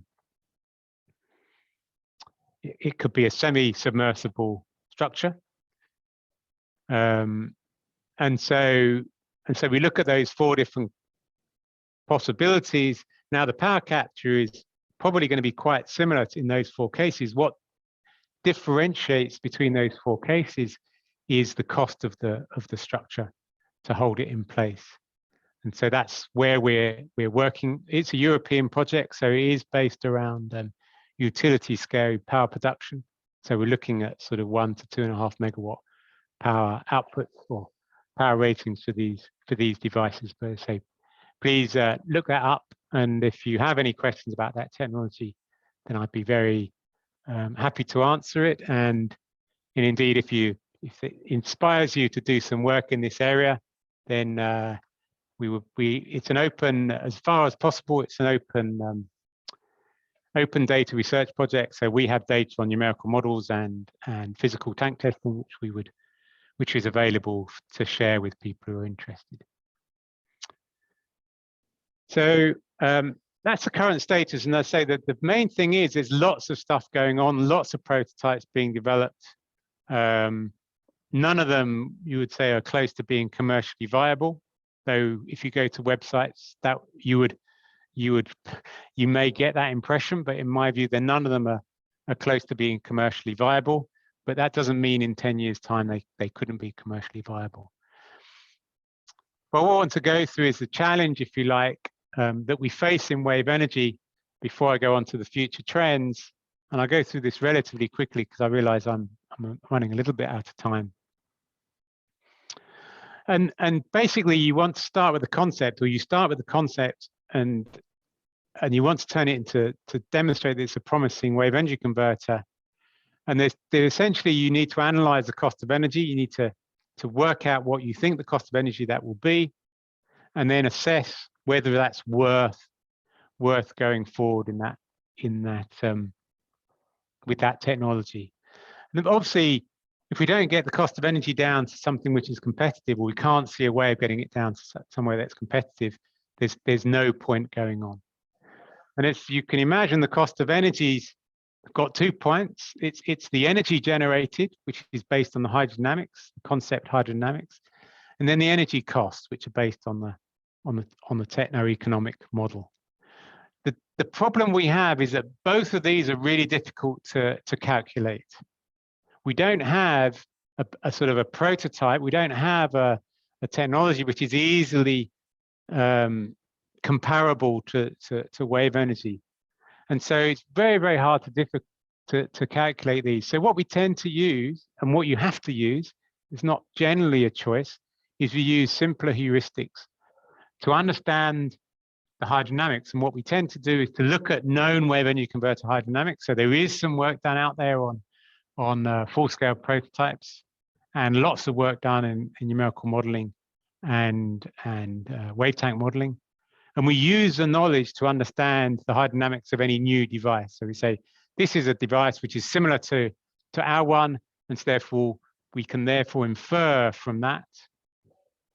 semi-submersible structure. And so we look at those 4 different possibilities. Now the power capture is probably going to be quite similar in those 4 cases. What differentiates between those 4 cases is the cost of the structure to hold it in place. And so that's where we're working. It's a European project, so it is based around utility scale power production. So we're looking at sort of 1 to 2.5 megawatt power outputs or power ratings for these devices. But so please look that up, and if you have any questions about that technology, then I'd be very happy to answer it. And indeed, if it inspires you to do some work in this area, then it's an open, as far as possible, it's an open data research project. So we have data on numerical models and physical tank testing, which is available to share with people who are interested. So that's the current status. And I say that the main thing is there's lots of stuff going on, lots of prototypes being developed. None of them, you would say, are close to being commercially viable. though if you go to websites that you may get that impression, but in my view, then none of them are close to being commercially viable. But that doesn't mean in 10 years' time they couldn't be commercially viable. What I want to go through is the challenge, if you like, that we face in wave energy before I go on to the future trends. And I'll go through this relatively quickly because I realize I'm running a little bit out of time. And basically, you want to start with the concept, or you start with the concept and you want to turn it into, to demonstrate that it's a promising wave energy converter. And there's essentially, you need to analyze the cost of energy. You need to work out what you think the cost of energy that will be, and then assess whether that's worth going forward with that technology. And obviously, if we don't get the cost of energy down to something which is competitive, or we can't see a way of getting it down to somewhere that's competitive, there's no point going on. And if you can imagine, the cost of energy's got 2 points. It's the energy generated, which is based on the hydrodynamics, the concept hydrodynamics, and then the energy costs, which are based on the techno-economic model. The problem we have is that both of these are really difficult to calculate. We don't have a sort of a prototype. We don't have a technology which is easily comparable to wave energy. And so it's very, very hard to calculate these. So what we tend to use, and what you have to use, is not generally a choice, is we use simpler heuristics to understand the hydrodynamics. And what we tend to do is to look at known wave energy converter hydrodynamics. So there is some work done out there on full-scale prototypes, and lots of work done in numerical modeling and wave tank modeling. And we use the knowledge to understand the hydrodynamics of any new device. So we say, this is a device which is similar to our one, and so therefore we can therefore infer from that,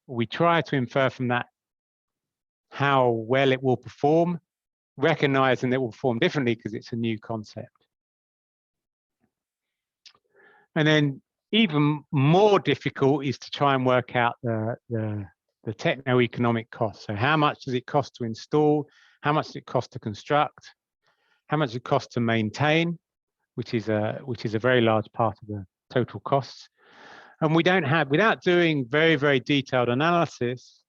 or we try to infer from that, how well it will perform, recognizing that it will perform differently because it's a new concept. And then even more difficult is to try and work out the techno-economic cost. So how much does it cost to install? How much does it cost to construct? How much does it cost to maintain, which is a very large part of the total costs. And we don't have, without doing very, very detailed analysis,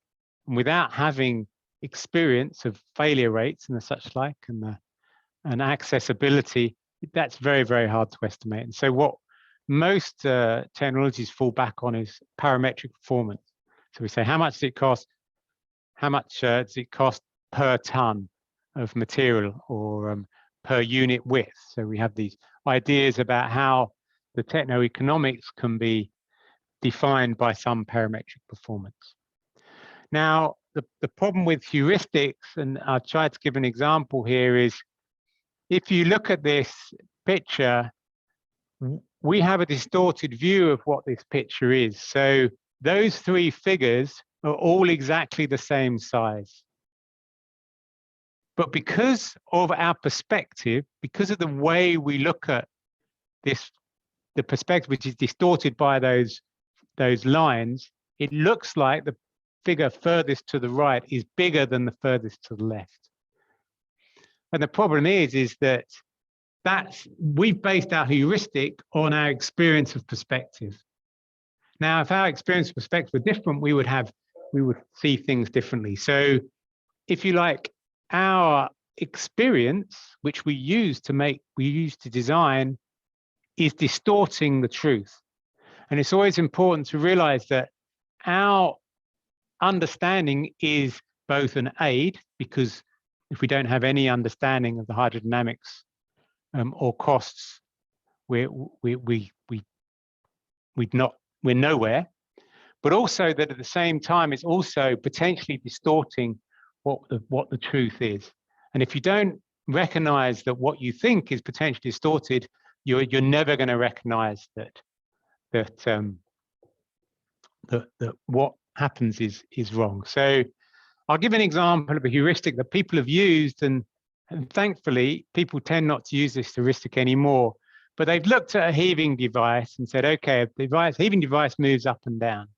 and without having experience of failure rates and the such like, and accessibility, that's very, very hard to estimate. And so what most technologies fall back on is parametric performance. So we say, how much does it cost? How much does it cost per ton of material, or per unit width? So we have these ideas about how the techno-economics can be defined by some parametric performance. Now, the problem with heuristics, and I'll try to give an example here, is if you look at this picture, we have a distorted view of what this picture is. So those three figures are all exactly the same size. But because of our perspective, because of the way we look at this, the perspective which is distorted by those lines, it looks like the figure furthest to the right is bigger than the furthest to the left. And the problem is that we've based our heuristic on our experience of perspective. Now, if our experience of perspective were different, we would see things differently. So if you like, our experience, which we use to design, is distorting the truth. And it's always important to realize that our understanding is both an aid, because if we don't have any understanding of the hydrodynamics or costs, we're nowhere. But also that at the same time, it's also potentially distorting what the truth is. And if you don't recognize that what you think is potentially distorted, you're never going to recognize that what happens is wrong. So I'll give an example of a heuristic that people have used, and thankfully people tend not to use this heuristic anymore, but they've looked at a heaving device and said, okay, a heaving device moves up and down.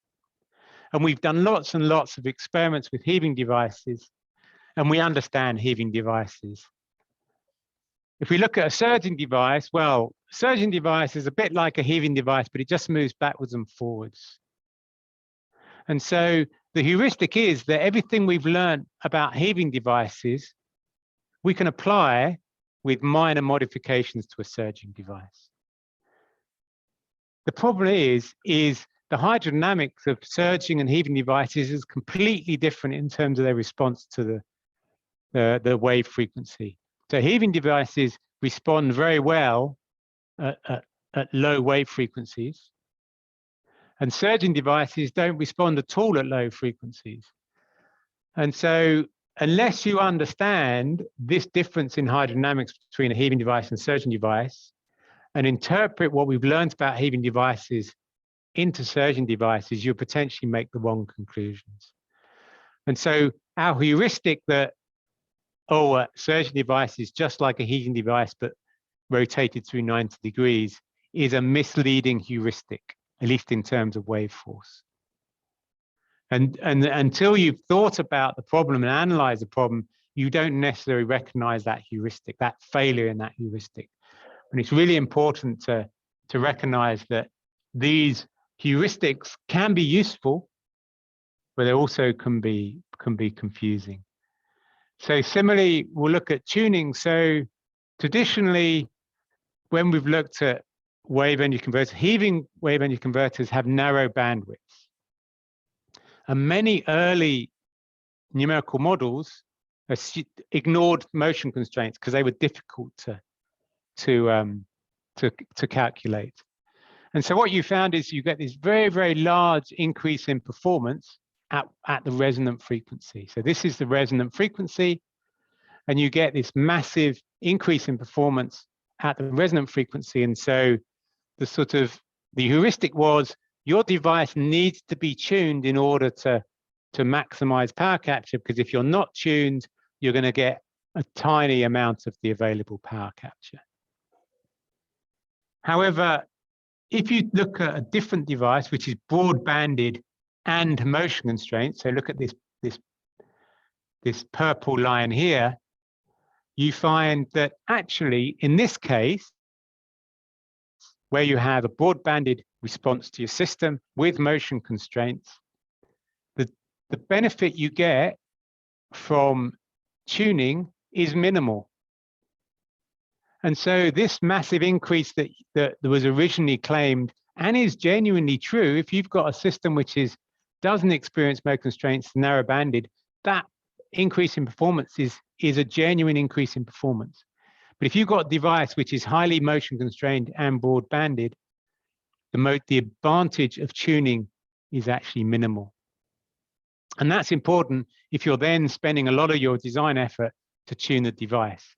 And we've done lots and lots of experiments with heaving devices, and we understand heaving devices. If we look at a surging device, well, surging device is a bit like a heaving device, but it just moves backwards and forwards. And so the heuristic is that everything we've learned about heaving devices, we can apply with minor modifications to a surging device. The problem is the hydrodynamics of surging and heaving devices is completely different in terms of their response to the wave frequency. So heaving devices respond very well at low wave frequencies, and surging devices don't respond at all at low frequencies. And so unless you understand this difference in hydrodynamics between a heaving device and a surging device, and interpret what we've learned about heaving devices into surging devices, you'll potentially make the wrong conclusions. And so our heuristic that, oh, a surging device is just like a heaving device, but rotated through 90 degrees, is a misleading heuristic, at least in terms of wave force. And until you've thought about the problem and analyzed the problem, you don't necessarily recognize that heuristic, that failure in that heuristic. And it's really important to recognize that these heuristics can be useful, but they also can be confusing. So similarly, we'll look at tuning. So traditionally, when we've looked at wave energy converters, heaving wave energy converters have narrow bandwidths. And many early numerical models ignored motion constraints because they were difficult to calculate. And so what you found is you get this very, very large increase in performance at the resonant frequency. So this is the resonant frequency, and you get this massive increase in performance at the resonant frequency. And so the heuristic was your device needs to be tuned in order to maximize power capture, because if you're not tuned, you're going to get a tiny amount of the available power capture. However, if you look at a different device, which is broad-banded and motion constrained, so look at this purple line here, you find that actually, in this case, where you have a broad-banded response to your system with motion constraints, the benefit you get from tuning is minimal. And so this massive increase that was originally claimed and is genuinely true, if you've got a system which doesn't experience motion constraints, narrow banded, that increase in performance is a genuine increase in performance. But if you've got a device which is highly motion constrained and broad banded, the advantage of tuning is actually minimal. And that's important if you're then spending a lot of your design effort to tune the device.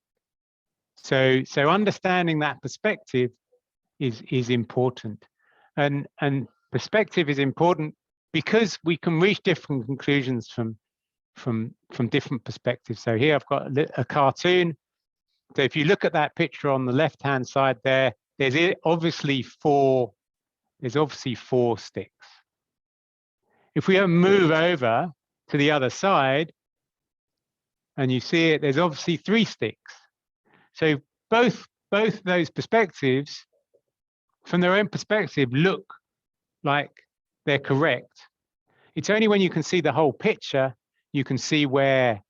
So understanding that perspective is important. And perspective is important because we can reach different conclusions from different perspectives. So here I've got a cartoon. So if you look at that picture on the left-hand side there, there's obviously four sticks. If we move over to the other side, and you see it, there's obviously 3 sticks. So both those perspectives, from their own perspective, look like they're correct. It's only when you can see the whole picture, you can see where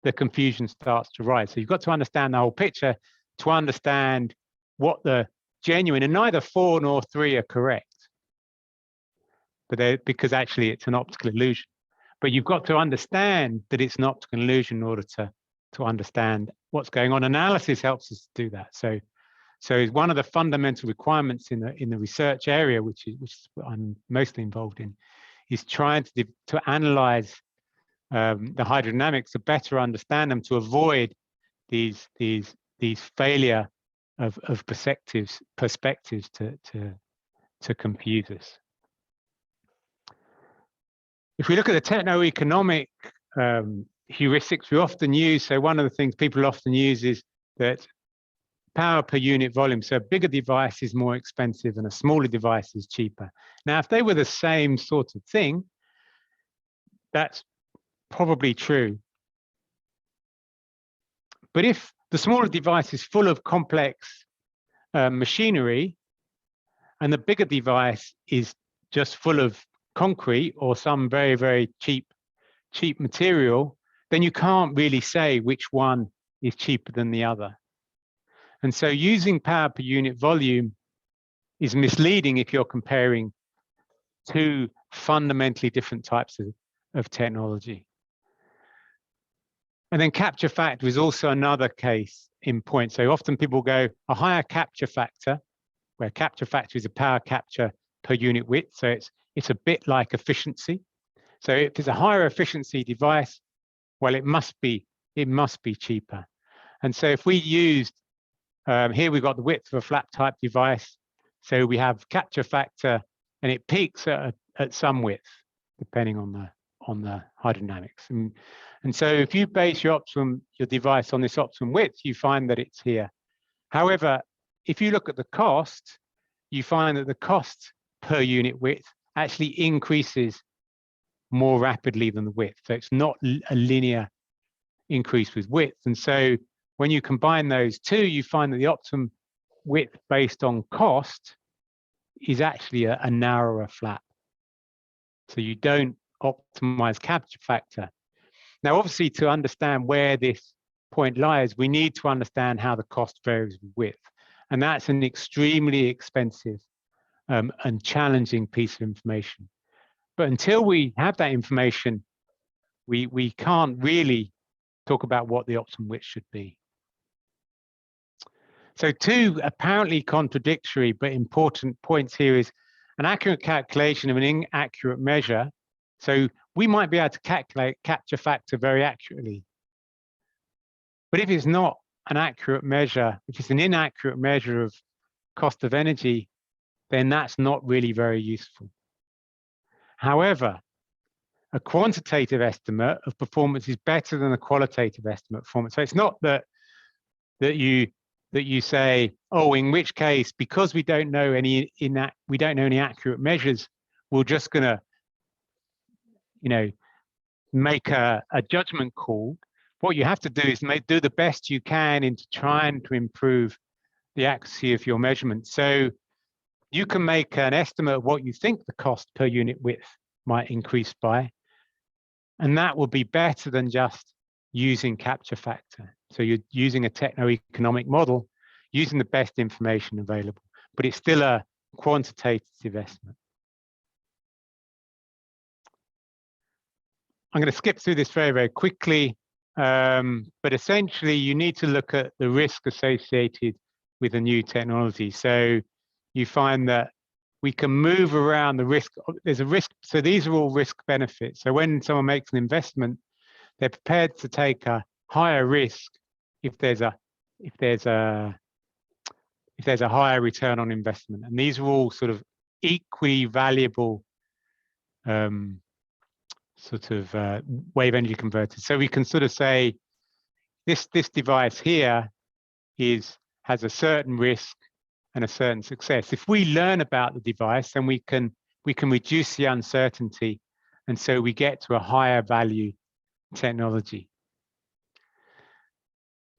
the confusion starts to rise. So you've got to understand the whole picture to understand what the genuine, and neither 4 nor 3 are correct, but because actually it's an optical illusion. But you've got to understand that it's an optical illusion in order to understand what's going on. Analysis helps us to do that. So one of the fundamental requirements in the research area, which is what I'm mostly involved in, is trying to analyze the hydrodynamics to better understand them, to avoid these failure of perspectives to confuse us. If we look at the techno-economic heuristics we often use, so one of the things people often use is that power per unit volume. So a bigger device is more expensive and a smaller device is cheaper. Now, if they were the same sort of thing, that's probably true. But if the smaller device is full of complex machinery, and the bigger device is just full of concrete or some very, very cheap material, then you can't really say which one is cheaper than the other. And so using power per unit volume is misleading if you're comparing two fundamentally different types of technology. And then capture factor is also another case in point. So often people go a higher capture factor, where capture factor is a power capture per unit width. So it's a bit like efficiency. So if it's a higher efficiency device, well, it must be cheaper. And so if we used, here we've got the width of a flap type device. So we have capture factor, and it peaks at some width, depending on the hydrodynamics. And so if you base your device on this optimum width, you find that it's here. However, if you look at the cost, you find that the cost per unit width actually increases more rapidly than the width. So it's not a linear increase with width. And so when you combine those two, you find that the optimum width based on cost is actually a narrower flap. So you don't optimize capture factor. Now, obviously, to understand where this point lies, we need to understand how the cost varies with width. And that's an extremely expensive and challenging piece of information. But until we have that information, we can't really talk about what the optimum width should be. So two apparently contradictory but important points here is an accurate calculation of an inaccurate measure. So we might be able to calculate capture factor very accurately. But if it's not an accurate measure, if it's an inaccurate measure of cost of energy, then that's not really very useful. However, a quantitative estimate of performance is better than a qualitative estimate of performance. So it's not that you say, oh, in which case, because we don't know any accurate measures, we're just going to, make a judgment call. What you have to do is do the best you can into trying to improve the accuracy of your measurement. So you can make an estimate of what you think the cost per unit width might increase by, and that will be better than just using capture factor. So you're using a techno-economic model, using the best information available, but it's still a quantitative estimate. I'm going to skip through this very, very quickly, but essentially you need to look at the risk associated with a new technology. So you find that we can move around the risk. There's a risk. So these are all risk benefits. So when someone makes an investment, they're prepared to take a higher risk if there's a higher return on investment. And these are all sort of equally valuable wave energy converters. So we can sort of say this device here has a certain risk and a certain success. If we learn about the device, then we can reduce the uncertainty, and so we get to a higher value technology.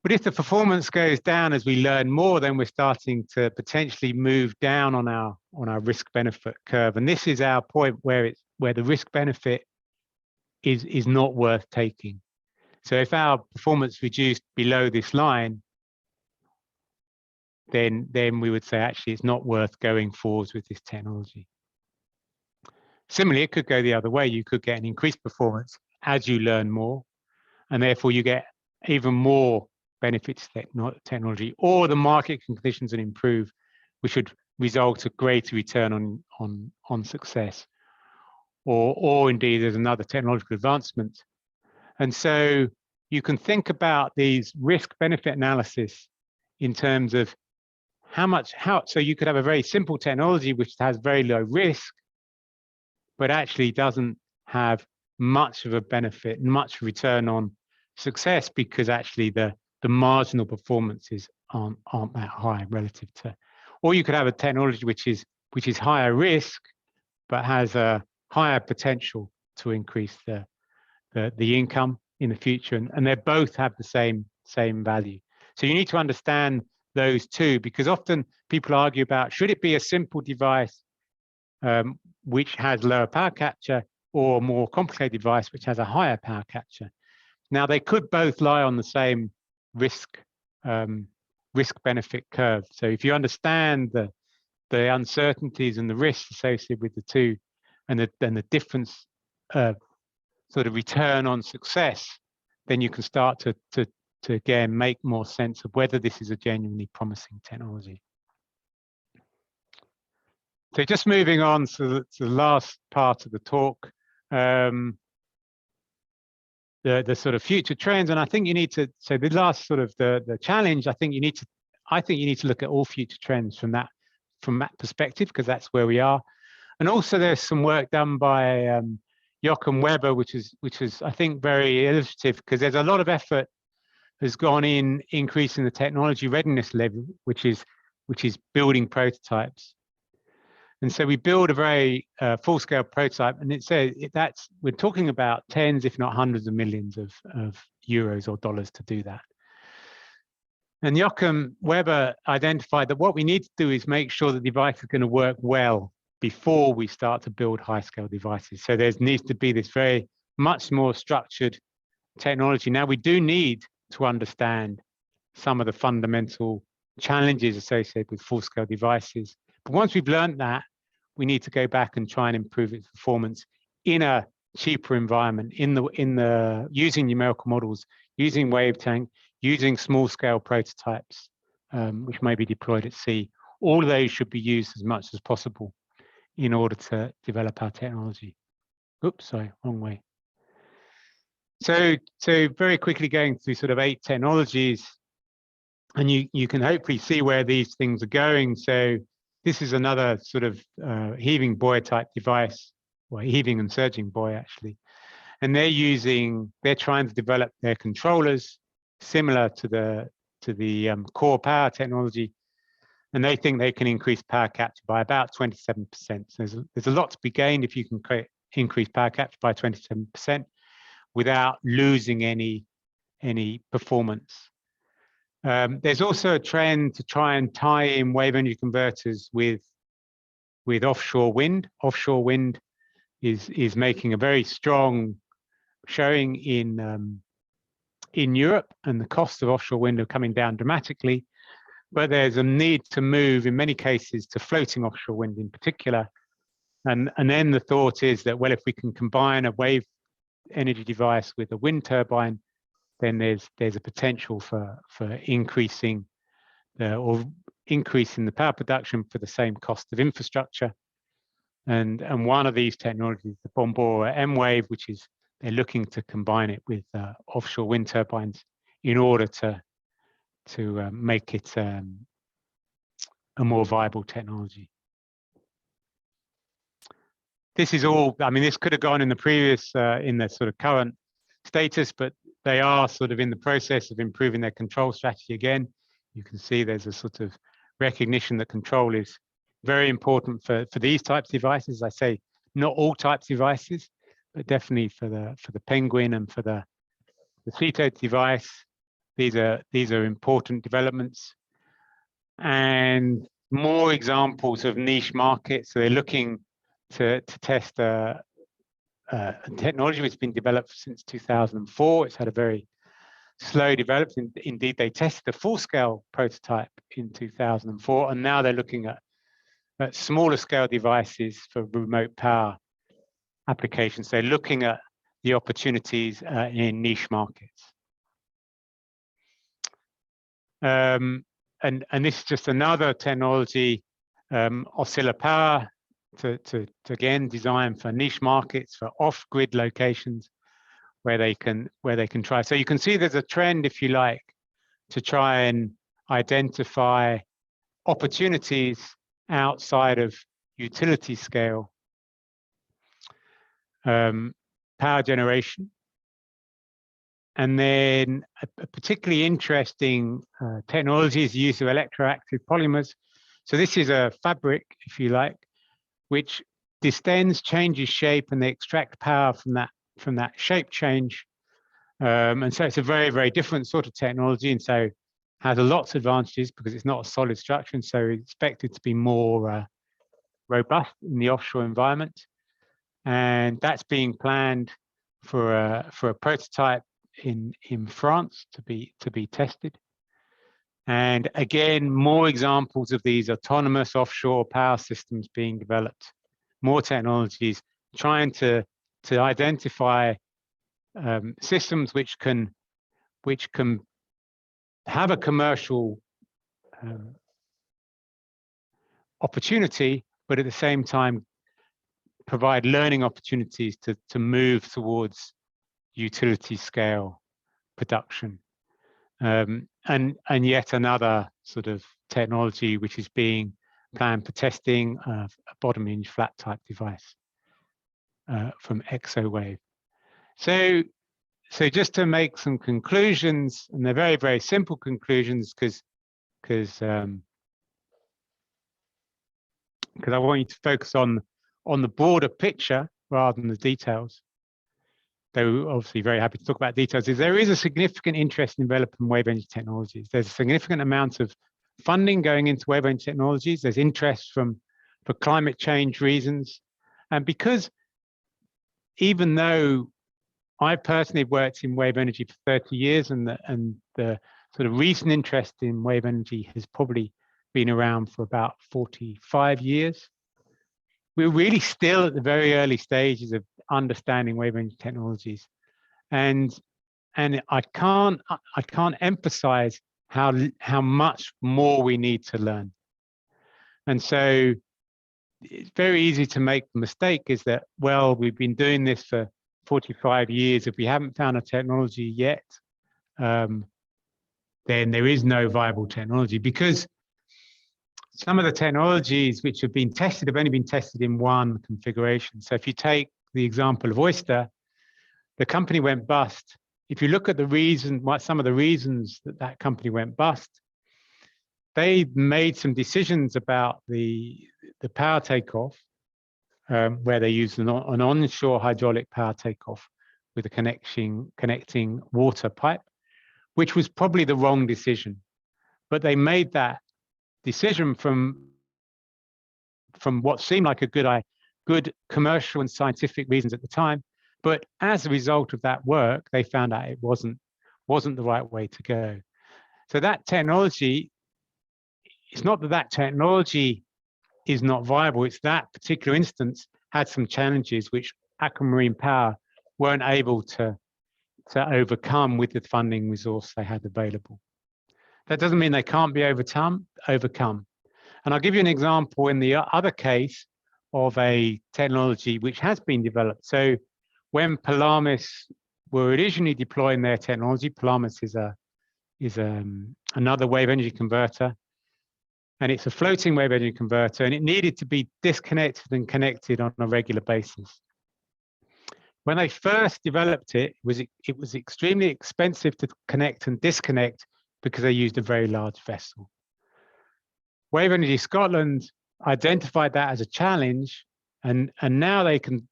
But if the performance goes down as we learn more, then we're starting to potentially move down on our risk benefit curve. And this is our point where the risk benefit is not worth taking. So if our performance reduced below this line, then we would say actually it's not worth going forwards with this technology. Similarly, it could go the other way. You could get an increased performance as you learn more, and therefore you get even more benefits technology, or the market conditions would improve, which would result in a greater return on success, or indeed there's another technological advancement. And so you can think about these risk-benefit analysis in terms of so you could have a very simple technology which has very low risk, but actually doesn't have much of a benefit, much return on success, because actually the marginal performances aren't that high relative to. Or you could have a technology which is higher risk, but has a higher potential to increase the the income in the future, and they both have the same value. So you need to understand those two, because often people argue about, should it be a simple device which has lower power capture, or a more complicated device which has a higher power capture? Now, they could both lie on the same risk benefit curve. So if you understand the uncertainties and the risks associated with the two, and the difference sort of return on success, then you can start to again make more sense of whether this is a genuinely promising technology. So just moving on to the last part of the talk, the sort of future trends, and I think you need to, so the last sort of the challenge, I think you need to look at all future trends from that perspective, because that's where we are. And also there's some work done by Joachim Weber, which is I think very illustrative, because there's a lot of effort has gone in increasing the technology readiness level, which is building prototypes. And so we build a very full-scale prototype, and it says we're talking about tens, if not hundreds of millions of euros or dollars to do that. And Joachim Weber identified that what we need to do is make sure the device is going to work well before we start to build high-scale devices. So there needs to be this very much more structured technology. Now, we do need to understand some of the fundamental challenges associated with full-scale devices. But once we've learned that, we need to go back and try and improve its performance in a cheaper environment, using numerical models, using Wavetank, using small-scale prototypes, which may be deployed at sea. All of those should be used as much as possible in order to develop our technology. Oops, sorry, wrong way. So very quickly going through sort of 8 technologies, and you can hopefully see where these things are going. So this is another sort of heaving buoy type device, well, heaving and surging buoy actually. And they're trying to develop their controllers similar to the core power technology. And they think they can increase power capture by about 27%. So there's a lot to be gained if you can increase power capture by 27% without losing any performance. There's also a trend to try and tie in wave energy converters with offshore wind. Offshore wind is making a very strong showing in Europe, and the costs of offshore wind are coming down dramatically. But there's a need to move, in many cases, to floating offshore wind in particular. And then the thought is that, well, if we can combine a wave energy device with a wind turbine, then there's a potential for increasing the power production for the same cost of infrastructure. And one of these technologies, the Bombora M-Wave, which is they're looking to combine it with offshore wind turbines in order to make it a more viable technology. This is all, I mean, this could have gone in the previous, in the sort of current status, but they are sort of in the process of improving their control strategy again. You can see there's a sort of recognition that control is very important for these types of devices. I say not all types of devices, but definitely for the Penguin and for the Ceto device. These are important developments, and more examples of niche markets. So they're looking to test a technology which has been developed since 2004. It's had a very slow development. Indeed, they tested a full-scale prototype in 2004, and now they're looking at smaller scale devices for remote power applications. They're looking at the opportunities in niche markets. And this is just another technology, oscillar power, to again design for niche markets, for off-grid locations where they can try. So you can see there's a trend, if you like, to try and identify opportunities outside of utility scale power generation. And then a particularly interesting technology is the use of electroactive polymers. So this is a fabric, if you like, which distends, changes shape, and they extract power shape change. And so it's a very, very different sort of technology, and so has lots of advantages because it's not a solid structure, and so it's expected to be more robust in the offshore environment. And that's being planned for a prototype in France to be tested. And again, more examples of these autonomous offshore power systems being developed, more technologies trying to identify systems which can have a commercial opportunity, but at the same time provide learning opportunities to move towards utility scale production. And yet another sort of technology which is being planned for testing, a bottom hinge flat type device from ExoWave. So just to make some conclusions, and they're very, very simple conclusions because I want you to focus on the broader picture rather than the details. Though obviously very happy to talk about details, is there is a significant interest in developing wave energy technologies. There's a significant amount of funding going into wave energy technologies. There's interest for climate change reasons. And because even though I personally worked in wave energy for 30 years and the sort of recent interest in wave energy has probably been around for about 45 years, we're really still at the very early stages of understanding wave energy technologies, and I can't emphasize how much more we need to learn. And so it's very easy to make the mistake is that, well, we've been doing this for 45 years. If we haven't found a technology yet, then there is no viable technology, because some of the technologies which have been tested have only been tested in one configuration. So if you take the example of Oyster, the company went bust. If you look at the reason, some of the reasons that company went bust, they made some decisions about the power takeoff, where they used an onshore hydraulic power takeoff with a connecting water pipe, which was probably the wrong decision. But they made that decision from what seemed like a good commercial and scientific reasons at the time, but as a result of that work, they found out it wasn't the right way to go. So that technology, it's not that technology is not viable, it's that particular instance had some challenges which Aquamarine Power weren't able to overcome with the funding resource they had available. That doesn't mean they can't be overcome. And I'll give you an example in the other case of a technology which has been developed. So when Pelamis were originally deploying their technology, Pelamis is another wave energy converter, and it's a floating wave energy converter, and it needed to be disconnected and connected on a regular basis. When they first developed it, it was extremely expensive to connect and disconnect because they used a very large vessel. Wave Energy Scotland identified that as a challenge, and now they can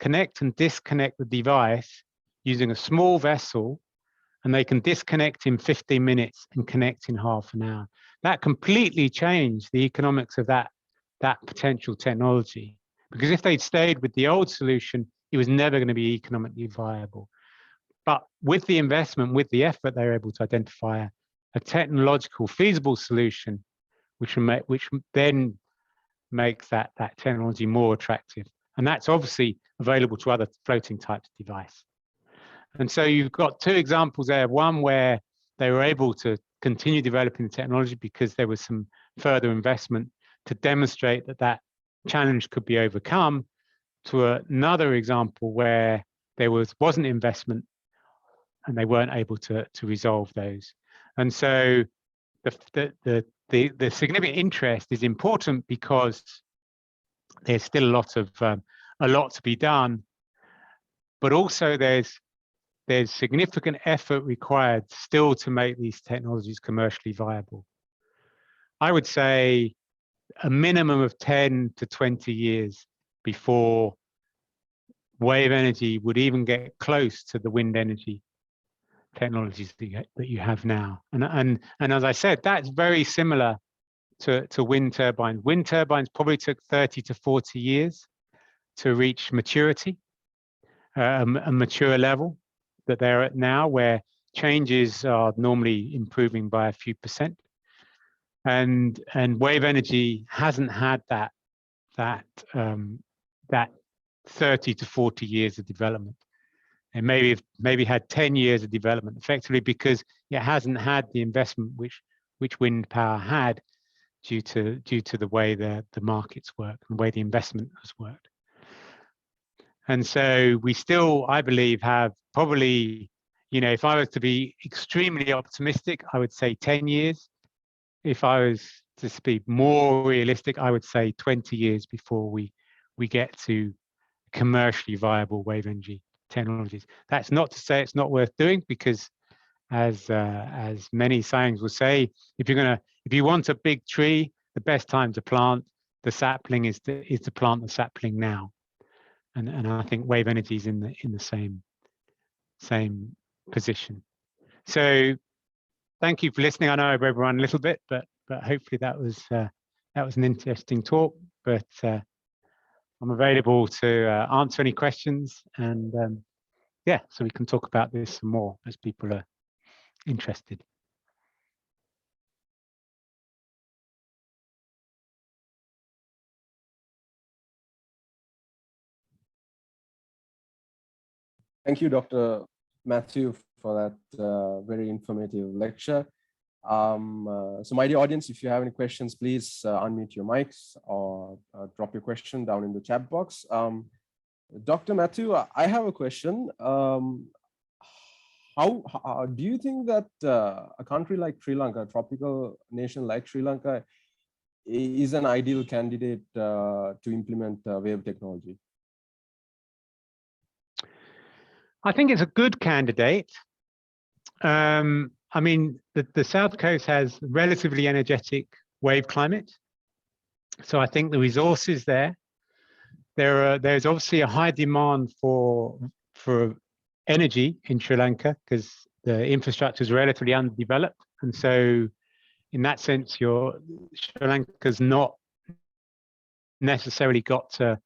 connect and disconnect the device using a small vessel, and they can disconnect in 15 minutes and connect in half an hour. That completely changed the economics of that potential technology, because if they'd stayed with the old solution, it was never going to be economically viable. But with the investment, with the effort, they were able to identify a technological feasible solution, which then makes that technology more attractive. And that's obviously available to other floating types of device. And so you've got two examples there, one where they were able to continue developing the technology because there was some further investment to demonstrate that challenge could be overcome, to another example where there wasn't investment and they weren't able to resolve those. And so the significant interest is important because there's still a lot to be done, but also there's significant effort required still to make these technologies commercially viable. I would say a minimum of 10 to 20 years before wave energy would even get close to the wind energy technologies that you have now. And as I said, that's very similar to wind turbines. Wind turbines probably took 30 to 40 years to reach maturity, a mature level that they're at now, where changes are normally improving by a few percent. And wave energy hasn't had that 30 to 40 years of development. And maybe had 10 years of development, effectively because it hasn't had the investment which wind power had due to the way the markets work and the way the investment has worked. And so we still, I believe, have probably, if I was to be extremely optimistic, I would say 10 years. If I was to be more realistic, I would say 20 years before we get to commercially viable wave energy technologies. That's not to say it's not worth doing, because as many sayings will say, if you want a big tree, the best time to plant the sapling is to plant the sapling now. And I think wave energy is in the same position. So thank you for listening. I know I've overrun a little bit, but hopefully that was an interesting talk. But I'm available to answer any questions, and yeah, so we can talk about this some more as people are interested. Thank you, Dr. Matthew, for that very informative lecture. So my dear audience, if you have any questions, please unmute your mics or drop your question down in the chat box. Dr. Matthew, I have a question. How do you think that a country like Sri Lanka, a tropical nation like Sri Lanka, is an ideal candidate to implement wave technology? I think it's a good candidate. I mean, the South Coast has relatively energetic wave climate. So I think the resources there's obviously a high demand for energy in Sri Lanka, because the infrastructure is relatively underdeveloped. And so in that sense, Sri Lanka's not necessarily got to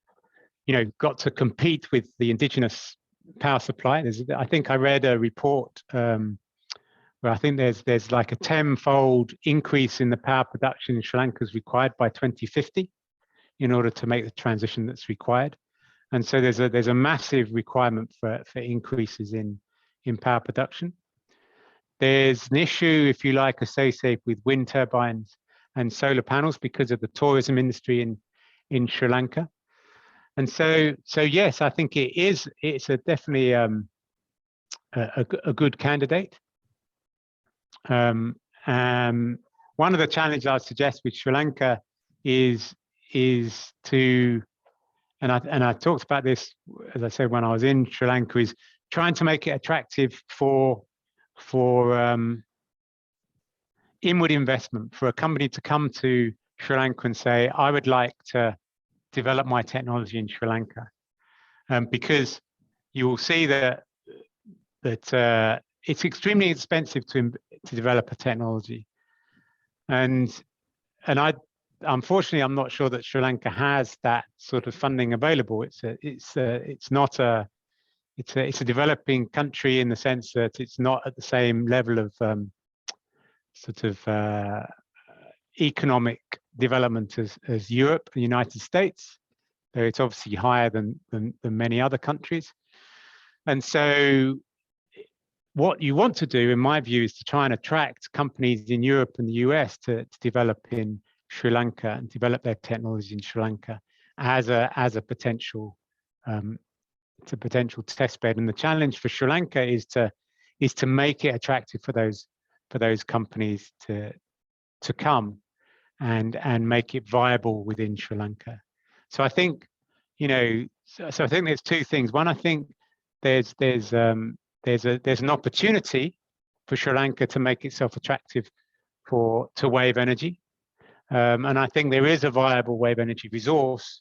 compete with the indigenous power supply. I think I read a report where I think there's like a 10-fold increase in the power production in Sri Lanka is required by 2050 in order to make the transition that's required. And so there's a massive requirement for increases in power production. There's an issue, if you like, associated with wind turbines and solar panels because of the tourism industry in Sri Lanka. And so yes, I think it's definitely a good candidate. One of the challenges I suggest with Sri Lanka is to, and I talked about this, as I said, when I was in Sri Lanka, is trying to make it attractive for inward investment, for a company to come to Sri Lanka and say, I would like to develop my technology in Sri Lanka, because you will see that it's extremely expensive to develop a technology, and unfortunately I'm not sure that Sri Lanka has that sort of funding available. It's a developing country in the sense that it's not at the same level of economic development as Europe and the United States, though it's obviously higher than many other countries. And so what you want to do, in my view, is to try and attract companies in Europe and the US to develop in Sri Lanka and develop their technology in Sri Lanka as a potential test bed. And the challenge for Sri Lanka is to make it attractive for those companies to come and make it viable within Sri Lanka. So I think, so I think there's two things. One, I think there's an opportunity for Sri Lanka to make itself attractive to wave energy, and I think there is a viable wave energy resource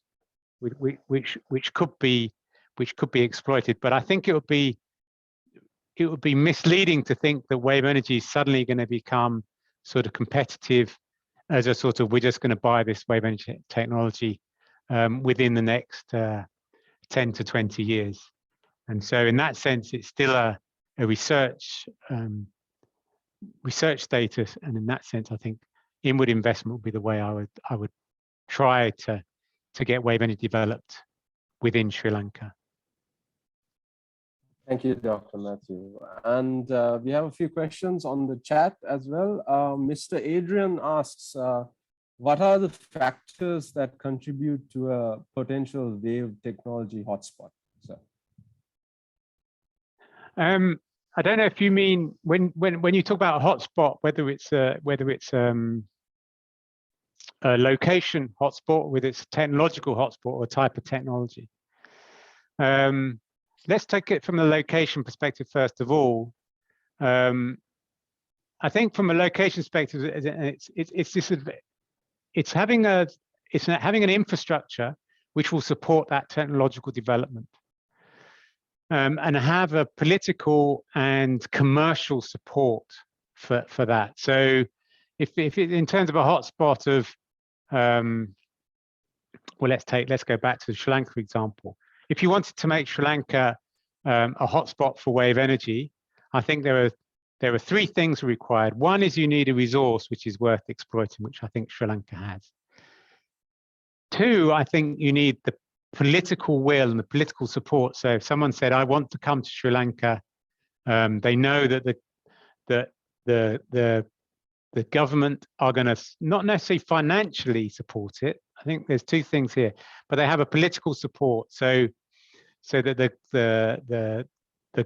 which could be which could be exploited. But I think it would be misleading to think that wave energy is suddenly going to become sort of competitive as a sort of, we're just going to buy this wave energy technology within the next 10 to 20 years. And so in that sense, it's still a research status. And in that sense, I think inward investment would be the way I would try to get wave energy developed within Sri Lanka. Thank you, Dr. Matthew. And we have a few questions on the chat as well. Mr. Adrian asks, what are the factors that contribute to a potential wave technology hotspot? So. I don't know if you mean when you talk about a hotspot, whether it's a location hotspot, whether it's a technological hotspot or a type of technology. Let's take it from the location perspective first of all. I think from a location perspective, it's having an infrastructure which will support that technological development, and have a political and commercial support for that. So, if in terms of a hotspot of, well, let's go back to the Sri Lanka example. If you wanted to make Sri Lanka a hotspot for wave energy, I think there are three things required. One is you need a resource which is worth exploiting, which I think Sri Lanka has. Two, I think you need the political will and the political support. So if someone said, I want to come to Sri Lanka, they know that the government are going to not necessarily financially support it. I think there's two things here, but they have a political support. So that the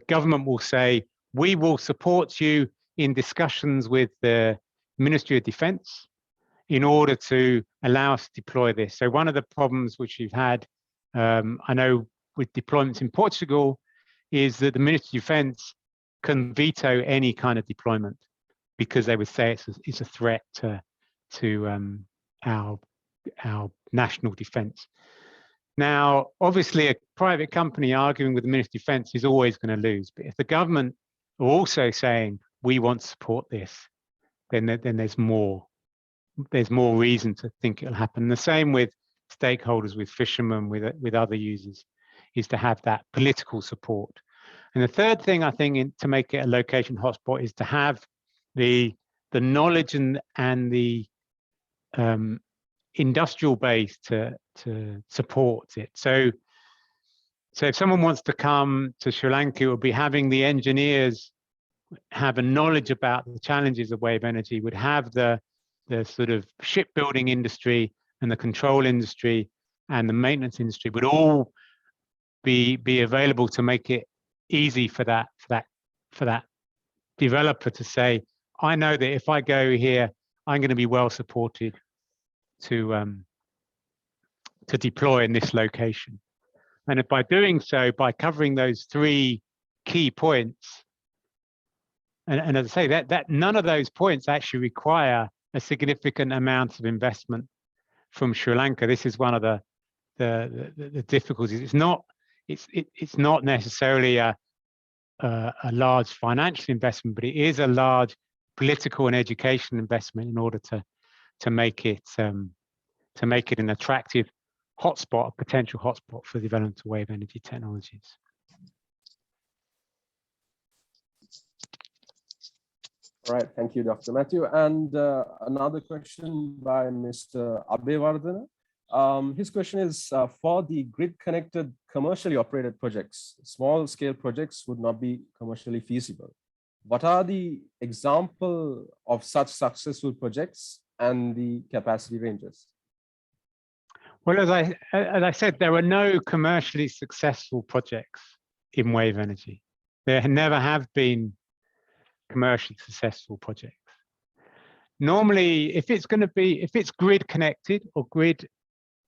government will say, we will support you in discussions with the Ministry of Defence in order to allow us to deploy this. So one of the problems which you've had, I know with deployments in Portugal, is that the Ministry of Defence can veto any kind of deployment because they would say it's a threat to our national defence. Now, obviously, a private company arguing with the Ministry of Defence is always going to lose. But if the government are also saying we want to support this, then there's more reason to think it'll happen. The same with stakeholders, with fishermen, with other users, is to have that political support. And the third thing I think to make it a location hotspot is to have the knowledge and the industrial base to support it. So if someone wants to come to Sri Lanka, it would be having the engineers have a knowledge about the challenges of wave energy, would have the sort of shipbuilding industry and the control industry and the maintenance industry would all be available to make it easy for that developer to say, I know that if I go here, I'm going to be well supported to deploy in this location. And if by doing so, by covering those three key points, and as I say, that none of those points actually require a significant amount of investment from Sri Lanka. This is one of the difficulties. It's not necessarily a large financial investment, but it is a large political and education investment in order to make it an attractive hotspot, a potential hotspot for the development of wave energy technologies. All right, thank you, Dr. Matthew. And another question by Mr. Abewardana. His question is, for the grid-connected commercially operated projects, small-scale projects would not be commercially feasible. What are the example of such successful projects and the capacity ranges? Well, as I said, there are no commercially successful projects in wave energy. There never have been commercially successful projects. Normally, if it's grid connected or grid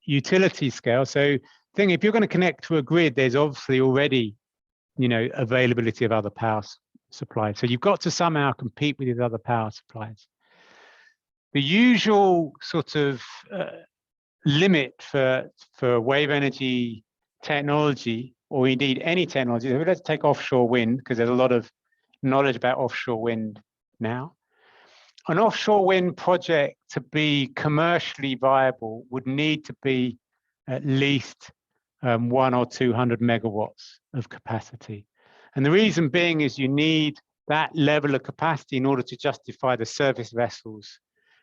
utility scale, so if you're going to connect to a grid, there's obviously already, availability of other power supplies. So you've got to somehow compete with these other power supplies. The usual sort of limit for wave energy technology or we need any technology. So let's take offshore wind, because there's a lot of knowledge about offshore wind now. An offshore wind project to be commercially viable would need to be at least 100 or 200 megawatts of capacity. And the reason being is you need that level of capacity in order to justify the service vessels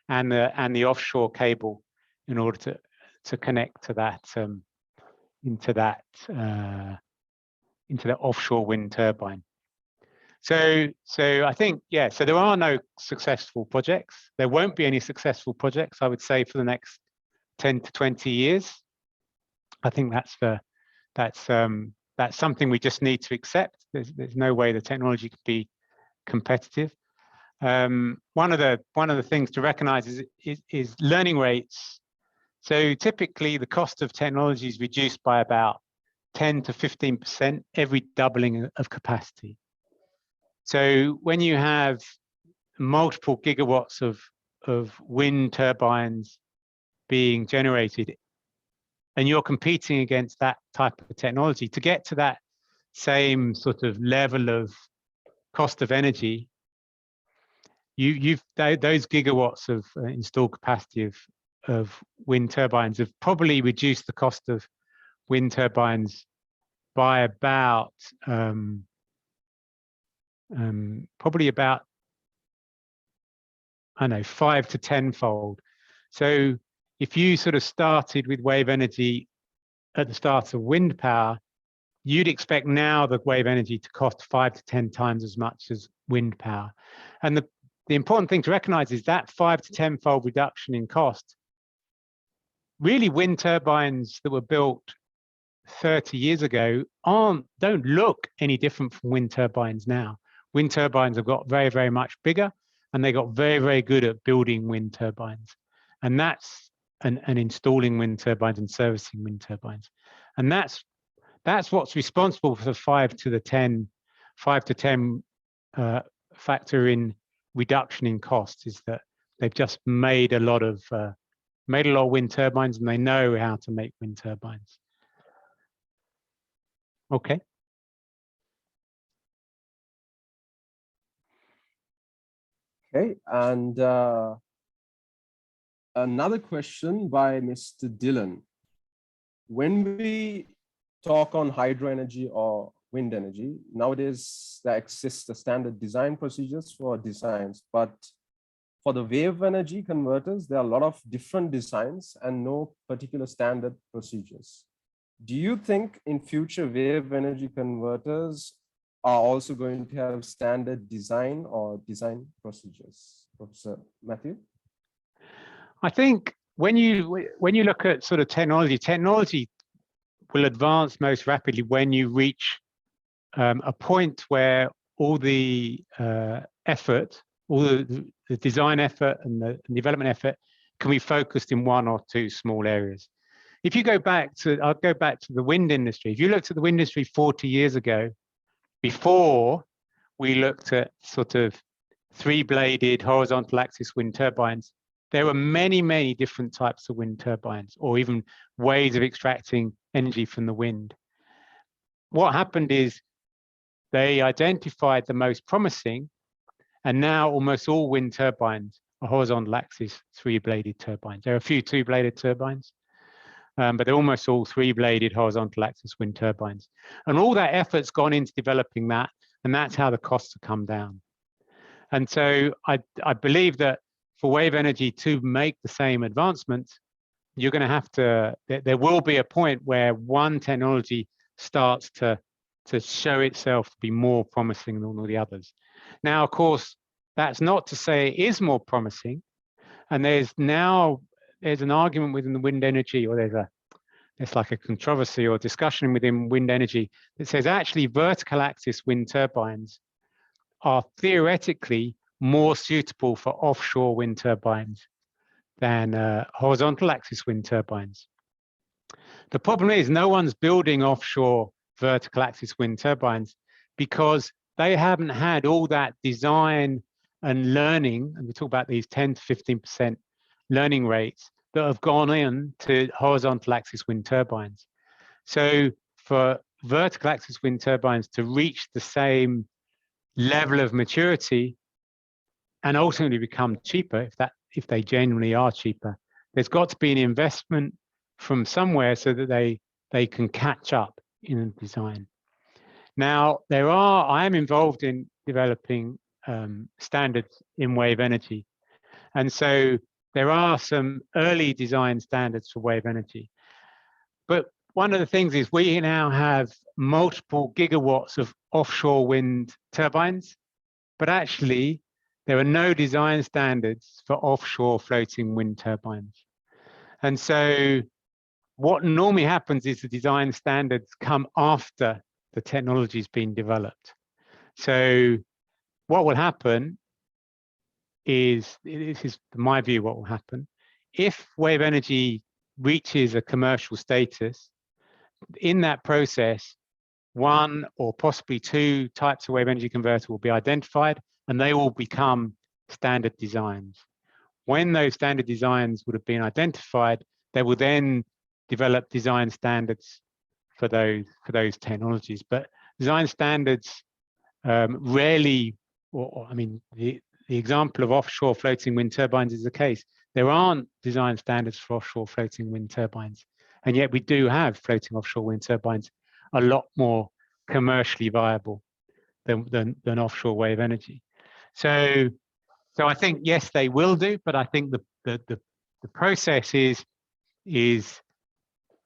and the offshore cable in order to connect to that into that offshore wind turbine. So I think, yeah, so there are no successful projects. There won't be any successful projects, I would say, for the next 10 to 20 years. I think that's something we just need to accept. There's no way the technology could be competitive. One of the things to recognize is learning rates. So typically the cost of technology is reduced by about 10 to 15% every doubling of capacity. So when you have multiple gigawatts of wind turbines being generated, and you're competing against that type of technology, to get to that same sort of level of cost of energy, those gigawatts of installed capacity of wind turbines have probably reduced the cost of wind turbines by about probably about, I don't know, 5 to 10-fold. So if you sort of started with wave energy at the start of wind power, you'd expect now the wave energy to cost 5 to 10 times as much as wind power. And the important thing to recognize is that 5 to 10-fold reduction in cost. Really, wind turbines that were built 30 years ago don't look any different from wind turbines now. Wind turbines have got very, very much bigger, and they got very, very good at building wind turbines. And that's and installing wind turbines and servicing wind turbines. And that's what's responsible for the 5 to 10 factor in reduction in costs, is that they've just made a lot of wind turbines, and they know how to make wind turbines. Okay. Okay, and another question by Mr. Dillon. When we talk on hydro energy or wind energy, nowadays there exists the standard design procedures for designs, but for the wave energy converters, there are a lot of different designs and no particular standard procedures. Do you think in future wave energy converters are also going to have standard design or design procedures? Professor Matthew? I think when you look at sort of technology will advance most rapidly when you reach a point where all the effort, all the design effort and the development effort can be focused in one or two small areas. If you go back to, I'll go back to the wind industry. If you looked at the wind industry 40 years ago, before we looked at sort of 3-bladed horizontal axis wind turbines, there were many, many different types of wind turbines, or even ways of extracting energy from the wind. What happened is they identified the most promising, and now almost all wind turbines are horizontal axis 3-bladed turbines. There are a few 2-bladed turbines, but they're almost all 3-bladed horizontal axis wind turbines. And all that effort's gone into developing that, and that's how the costs have come down. And so I believe that for wave energy to make the same advancements, you're going to have to, there will be a point where one technology starts to show itself to be more promising than all the others. Now, of course, that's not to say it is more promising. And there's an argument within the wind energy, or there's like a controversy or discussion within wind energy that says actually vertical axis wind turbines are theoretically more suitable for offshore wind turbines than horizontal axis wind turbines. The problem is no one's building offshore vertical axis wind turbines because they haven't had all that design and learning, and we talk about these 10 to 15% learning rates that have gone in to horizontal axis wind turbines. So for vertical axis wind turbines to reach the same level of maturity and ultimately become cheaper, if they genuinely are cheaper, there's got to be an investment from somewhere so that they can catch up in the design. Now, I am involved in developing standards in wave energy. And so there are some early design standards for wave energy. But one of the things is we now have multiple gigawatts of offshore wind turbines, but actually there are no design standards for offshore floating wind turbines. And so what normally happens is the design standards come after the technology's been developed. So what will happen is, this is my view, what will happen, if wave energy reaches a commercial status, in that process, one or possibly two types of wave energy converter will be identified, and they will become standard designs. When those standard designs would have been identified, they will then develop design standards for those technologies. But design standards rarely, I mean, the example of offshore floating wind turbines is the case. There aren't design standards for offshore floating wind turbines, and yet we do have floating offshore wind turbines a lot more commercially viable than offshore wave energy. So I think, yes, they will do, but I think the process is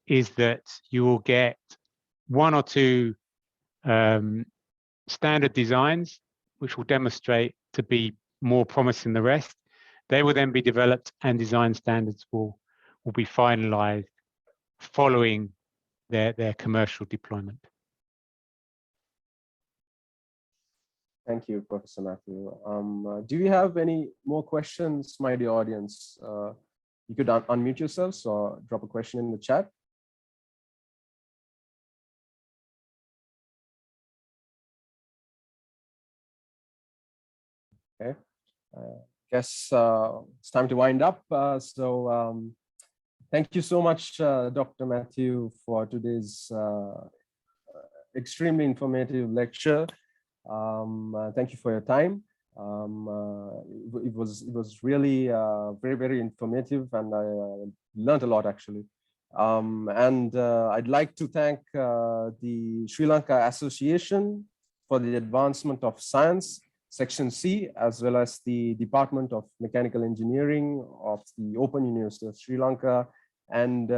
that you will get one or two standard designs which will demonstrate to be more promising than the rest. They will then be developed, and design standards will be finalized following their commercial deployment. Thank you, Professor Matthew. Do you have any more questions, my dear audience? You could unmute yourselves or drop a question in the chat. Okay, guess it's time to wind up. Thank you so much, Dr. Matthew, for today's extremely informative lecture. Thank you for your time. It was really very, very informative, and I learned a lot, actually. I'd like to thank the Sri Lanka Association for the Advancement of Science, Section C, as well as the Department of Mechanical Engineering of the Open University of Sri Lanka, and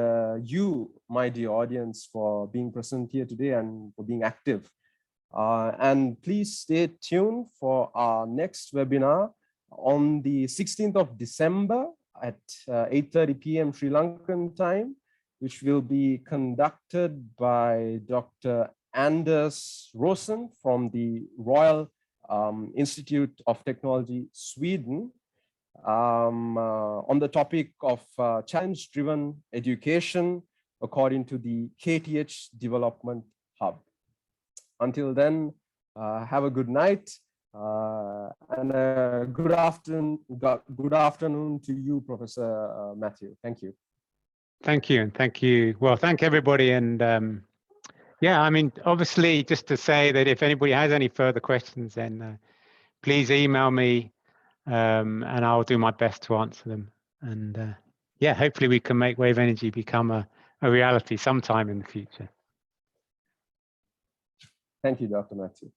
you, my dear audience, for being present here today and for being active. And please stay tuned for our next webinar on the 16th of December at 8:30 p.m. Sri Lankan time, which will be conducted by Dr. Anders Rosen from the Royal Institute of Technology, Sweden, on the topic of challenge-driven education according to the KTH Development Hub. Until then, have a good night and a good afternoon to you, Professor Matthew. Thank you. Thank you, and thank you. Well, thank everybody, and yeah, I mean, obviously, just to say that if anybody has any further questions, then please email me, and I'll do my best to answer them. And yeah, hopefully we can make wave energy become a reality sometime in the future. Thank you, Dr. Matthew.